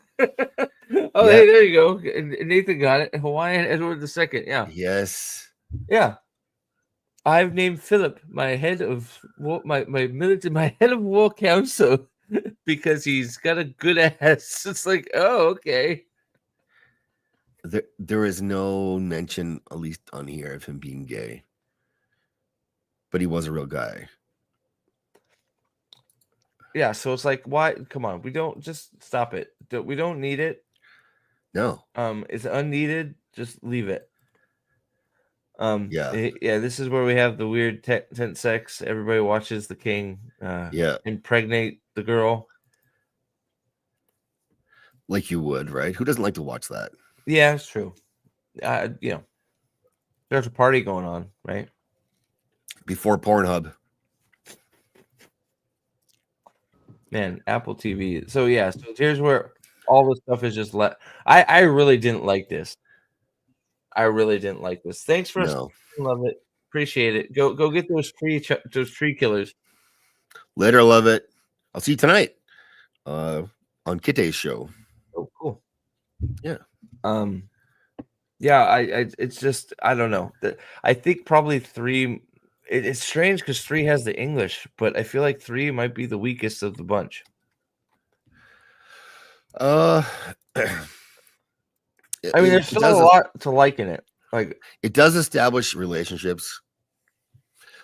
Oh, Yeah. hey, there you go. Nathan got it. Hawaiian Edward II. Yeah. Yes. Yeah. I've named Philip my head of my head of war council because he's got a good ass. It's like, oh, okay. There is no mention, at least on here, of him being gay. But he was a real guy. Yeah, so it's like, why? Come on, we don't just stop it. We don't need it. No. It's unneeded. Just leave it. Yeah. Yeah. This is where we have the weird tent sex. Everybody watches the king. Yeah. Impregnate the girl. Like you would, right? Who doesn't like to watch that? Yeah, it's true. You know, there's a party going on, right? Before Pornhub. Man, Apple TV. So yeah, so here's where all this stuff is just let. I really didn't like this. I really didn't like this. Thanks for love it. Appreciate it. Go get those tree killers. Later, love it. I'll see you tonight. On Kitte's show. Oh, cool. Yeah. Yeah, it's just I don't know. I think probably 3. It's strange because 3 has the English, but I feel like 3 might be the weakest of the bunch. I mean, there's still a lot to like in it. Like it does establish relationships.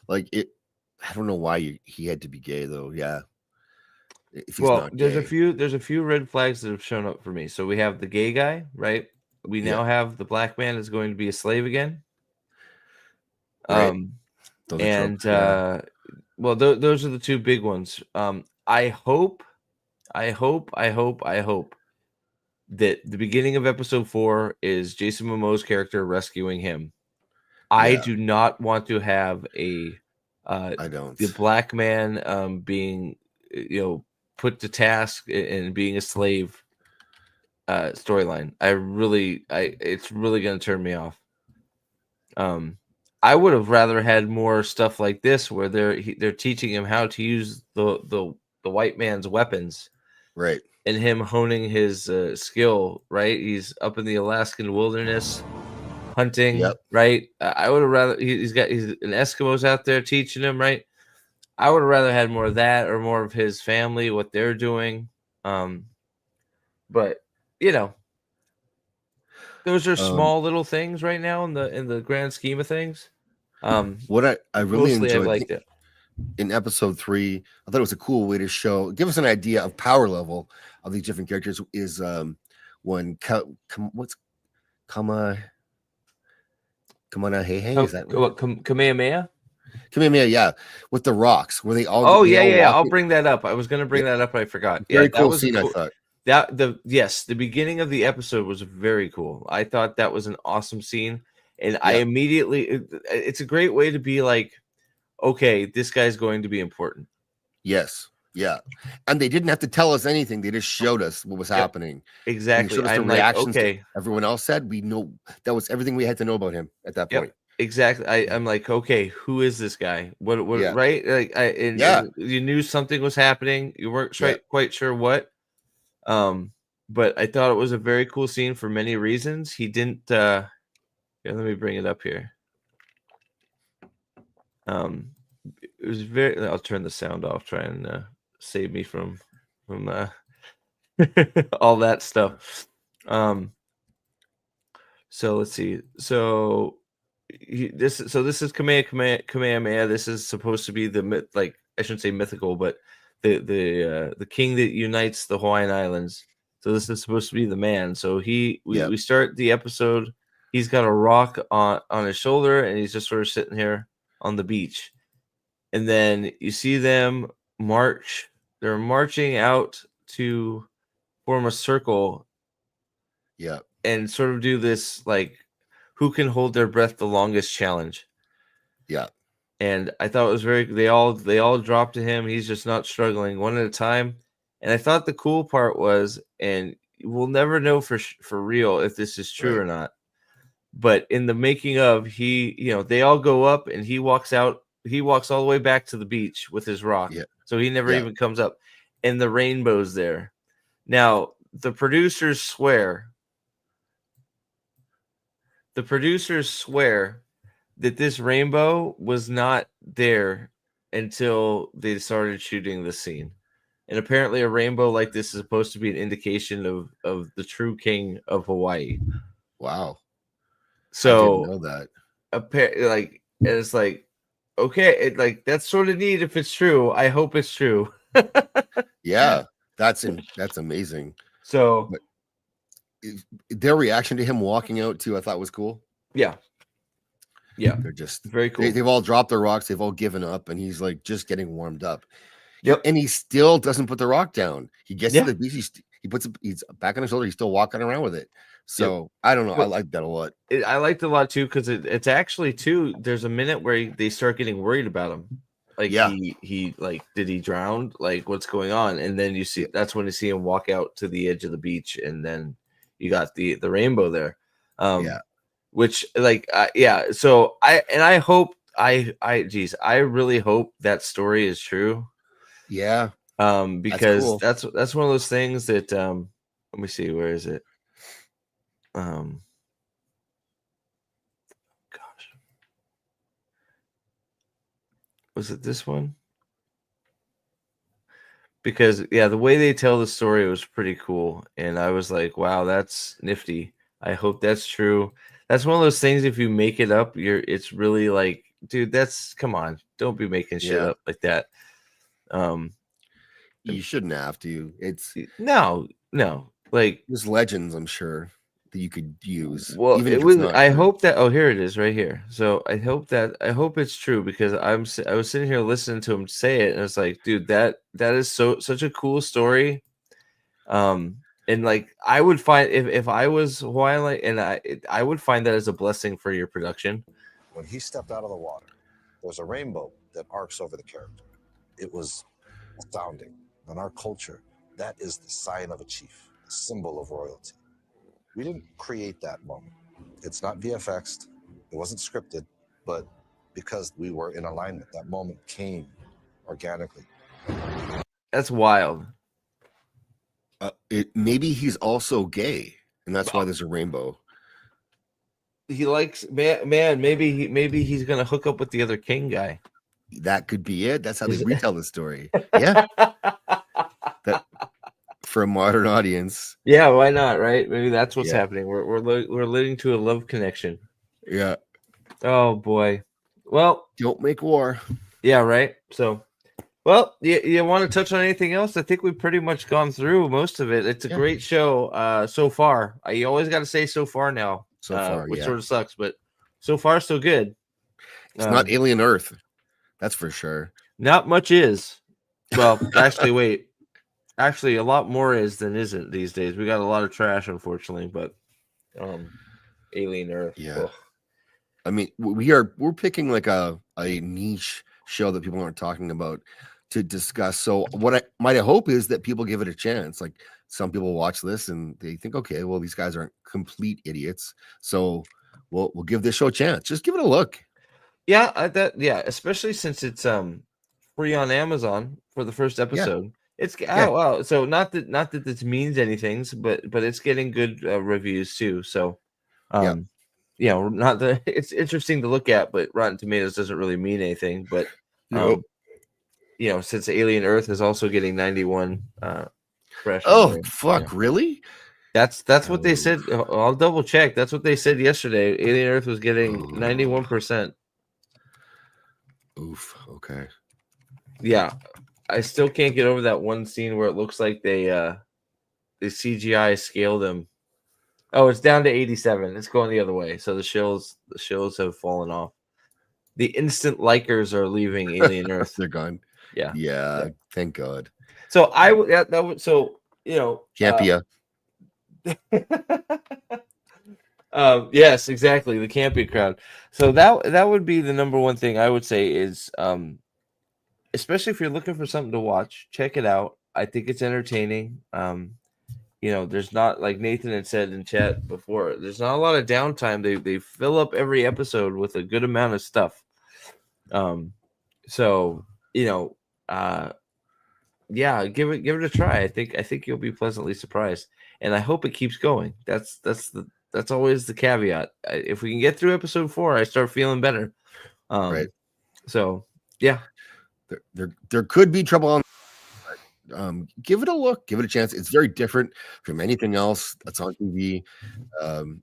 Like it, I don't know why he had to be gay though. Yeah. If he's not there's gay. there's a few red flags that have shown up for me. So we have the gay guy, right? We now have the black man is going to be a slave again. Right. Those are well, those are the 2 big ones. I hope that the beginning of episode 4 is Jason Momoa's character rescuing him. I do not want to have a I don't. The black man being put to task and being a slave storyline. It's really going to turn me off. I would have rather had more stuff like this where they're teaching him how to use the white man's weapons, right? And him honing his skill, right? He's up in the Alaskan wilderness hunting, right? I would have rather he's an Eskimos out there teaching him, right? I would have rather had more of that or more of his family, what they're doing. But those are small little things right now in the grand scheme of things. What I really enjoyed liked it. In episode 3, I thought it was a cool way to give us an idea of power level of these different characters. Is when what's Kamana hey is that what Kamehameha? Kamehameha, yeah, with the rocks where they all. Oh yeah. I'll bring that up. I was going to bring that up, but I forgot. Very cool scene. I thought the beginning of the episode was very cool. I thought that was an awesome scene, and I immediately it's a great way to be like, okay, this guy's going to be important. Yes. Yeah. And they didn't have to tell us anything. They just showed us what was happening. Exactly. I'm the reactions everyone else said. We know that was everything we had to know about him at that point. Exactly. I'm like, okay, who is this guy? What right? Like and you knew something was happening. You weren't quite sure what. But I thought it was a very cool scene for many reasons. He didn't let me bring it up here. It was very. I'll turn the sound off. Try and save me from all that stuff. So let's see. So this is Kamehameha. This is supposed to be the I shouldn't say mythical, but the king that unites the Hawaiian Islands. So this is supposed to be the man. So we start the episode. He's got a rock on his shoulder, and he's just sort of sitting here on the beach. And then you see them march. They're marching out to form a circle. Yeah. And sort of do this, like, who can hold their breath the longest challenge. Yeah. And I thought it was they all dropped to him. He's just not struggling, one at a time. And I thought the cool part was, and we'll never know for real if this is true or not, but in the making of, they all go up and he walks out. He walks all the way back to the beach with his rock. Yeah. So he never even comes up. and the rainbow's there. Now, the producers swear that this rainbow was not there until they started shooting the scene. And apparently a rainbow like this is supposed to be an indication of the true king of Hawaii. Wow. I didn't So know that. like it's like okay, like that's sort of neat if it's true. I hope it's true. Yeah, that's amazing. So But their reaction to him walking out too, I thought was cool. yeah. They're just very cool. They've all dropped their rocks. They've all given up, and he's like just getting warmed up. Yep. And he still doesn't put the rock down. He gets Yeah. to the beach. He's back on his shoulder. He's still walking around with it. So I don't know. I like that a lot. I liked it a lot too because it's actually too. There's a minute where they start getting worried about him. Like he like, did he drown? Like what's going on? And then you see that's when you see him walk out to the edge of the beach, and then you got the rainbow there. Which like So I hope I really hope that story is true. Yeah. Because that's one of those things that let me see, where is it? Gosh. Was it this one? Because the way they tell the story was pretty cool, and I was like, wow, that's nifty. I hope that's true. That's one of those things, if you make it up, it's really like, dude, come on, don't be making shit up like that. You shouldn't have to. It's no, like there's legends, I'm sure, that you could use. Well, even if it's not true. hope that. Oh, here it is, right here. So I hope it's true, because I was sitting here listening to him say it, and it's like, dude, that is such a cool story. And like I would find if I was Hawaiian, and I would find that as a blessing for your production. When he stepped out of the water, there's a rainbow that arcs over the character. It was astounding. In our culture, that is the sign of a chief, the symbol of royalty. We didn't create that moment. It's not VFX'd. It wasn't scripted, but because we were in alignment, that moment came organically. That's wild. Maybe he's also gay, and that's why there's a rainbow. He likes man. Maybe he's gonna hook up with the other king guy. That could be it. That's how they retell the story. Yeah. That for a modern audience. Yeah, why not? Right? Maybe that's what's happening. We're leading to a love connection. Yeah. Oh boy. Well, don't make war. Yeah. Right. So, well, you want to touch on anything else? I think we've pretty much gone through most of it. It's a great show so far. You always got to say so far now. So far, which sort of sucks, but so far so good. It's not Alien Earth. That's for sure. Not much is. Well, actually, wait. Actually, a lot more is than isn't these days. We got a lot of trash, unfortunately, but Alien Earth. Yeah. Ugh. I mean, we're picking like a niche show that people aren't talking about to discuss. So what I hope is that people give it a chance. Like some people watch this and they think, okay, well, these guys aren't complete idiots. So we'll give this show a chance. Just give it a look. Yeah, especially since it's free on Amazon for the first episode. It's wow. So not that this means anything, but it's getting good reviews too. So not that it's interesting to look at, but Rotten Tomatoes doesn't really mean anything. But since Alien Earth is also getting 91 fresh. Oh fuck, really? That's what they said. I'll double check. That's what they said yesterday. Alien Earth was getting 91%. Oof. Okay. Yeah, I still can't get over that one scene where it looks like they CGI scaled them. Oh, it's down to 87. It's going the other way. So the shills have fallen off. The instant likers are leaving Alien Earth. They're gone. Yeah. Thank God. So I would that would Campia. Yes, exactly, the campy crowd. So that would be the number one thing I would say is especially if you're looking for something to watch, check it out. I think it's entertaining. There's not, like Nathan had said in chat before, there's not a lot of downtime. They fill up every episode with a good amount of stuff. yeah, give it a try. I think you'll be pleasantly surprised, and I hope it keeps going. That's always the caveat. If we can get through episode 4, I start feeling better. Right. So yeah, There could be trouble on. Give it a look, give it a chance. It's very different from anything else that's on TV.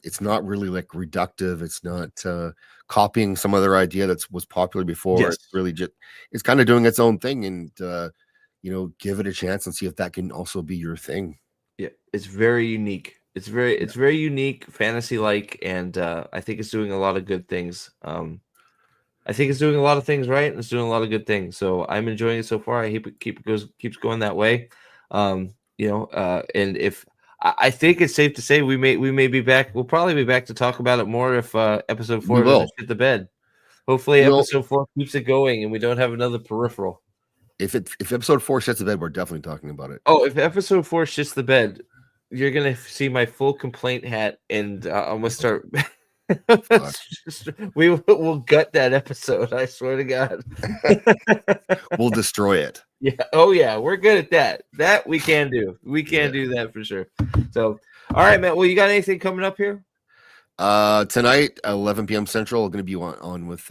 It's not really like reductive. It's not copying some other idea that was popular before. Yes. It's really just it's kind of doing its own thing, and give it a chance and see if that can also be your thing. yeah, it's very unique. It's very unique, fantasy like, and I think it's doing a lot of good things. I think it's doing a lot of things right, and it's doing a lot of good things. So I'm enjoying it so far. I hope it keeps going that way. And if I think it's safe to say we may be back. We'll probably be back to talk about it more if episode 4 doesn't shit the bed. Hopefully, episode 4 keeps it going, and we don't have another peripheral. If episode 4 shits the bed, we're definitely talking about it. Oh, if episode 4 shits the bed, you're gonna see my full complaint hat, and I'm gonna start. We'll gut that episode. I swear to God. We'll destroy it. Yeah. Oh yeah, we're good at that. That we can do. We can do that for sure. So, all right, Matt. Well, you got anything coming up here? Tonight, 11 p.m. Central, we're going to be on with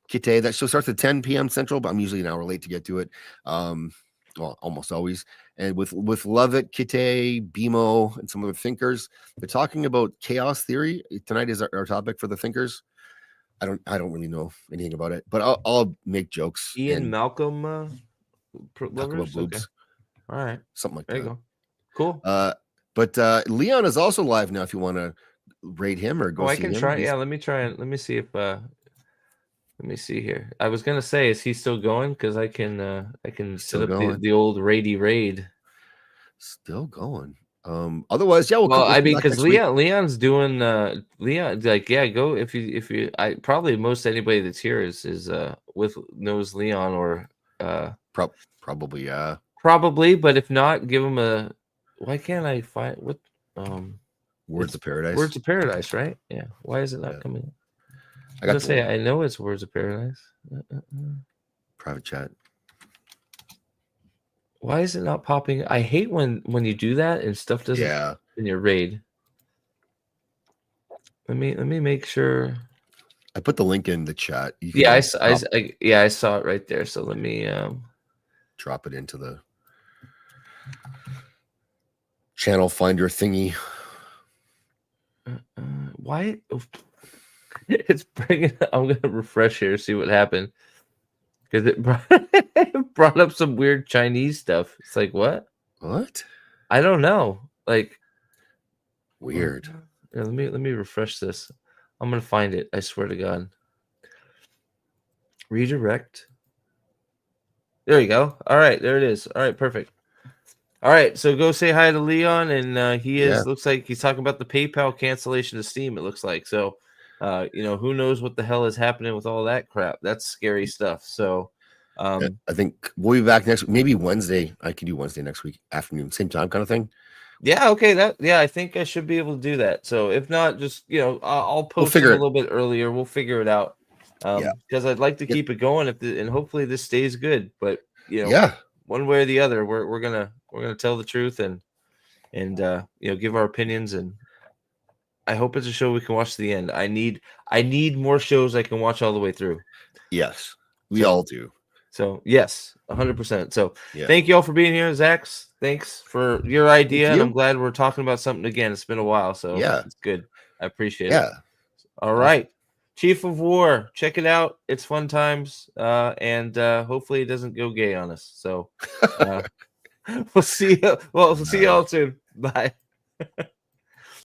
Kite. That show starts at 10 p.m. Central, but I'm usually an hour late to get to it. Well, almost always. And with Lovett, Kite, Bimo, and some other thinkers, they're talking about chaos theory. Tonight is our topic for the thinkers. I don't really know anything about it, but I'll make jokes. Ian Malcolm talk about boobs. Okay. All right, something like there that. You go. Cool. But Leon is also live now. If you want to rate him or go, I see can him. try. Yeah, let me try and let me see if. Let me see here. I was gonna say, is he still going? Because I can set up the old raid. Still going. Otherwise, yeah. Well, I mean, because Leon's doing Leon, like, yeah, go if you I probably most anybody that's here is knows Leon or probably, yeah. Probably, but if not, give him a. Why can't I find what Words of Paradise? Words of Paradise, right? Yeah. Why is it not coming? I got to say I know it's Words of Paradise. Private chat. Why is it not popping? I hate when you do that and stuff doesn't in your raid. Let me make sure. I put the link in the chat. I saw it right there. So let me drop it into the channel finder thingy. Why? It's bringing. I'm gonna refresh here, see what happened, because it brought up some weird Chinese stuff. It's like what? I don't know. Like weird. Yeah, let me refresh this. I'm gonna find it. I swear to God. Redirect. There you go. All right, there it is. All right, perfect. All right, so go say hi to Leon, and looks like he's talking about the PayPal cancellation of Steam. It looks like so. Who knows what the hell is happening with all that crap? That's scary stuff. So, I think we'll be back maybe Wednesday. I can do Wednesday next week afternoon, same time, kind of thing. Yeah. Okay. I think I should be able to do that. So if not, just I'll post it a little bit earlier. We'll figure it out. Because I'd like to keep it going and hopefully this stays good. But one way or the other, we're gonna tell the truth and give our opinions, and I hope it's a show we can watch to the end. I need more shows I can watch all the way through. Yes, we all do. So yes, 100%. So thank you all for being here, Zax. Thanks for your idea, and I'm glad we're talking about something again. It's been a while, so it's good. I appreciate it. All right, Chief of War, check it out. It's fun times, and hopefully it doesn't go gay on us. So we'll see you. Well, we'll see you all soon. Bye.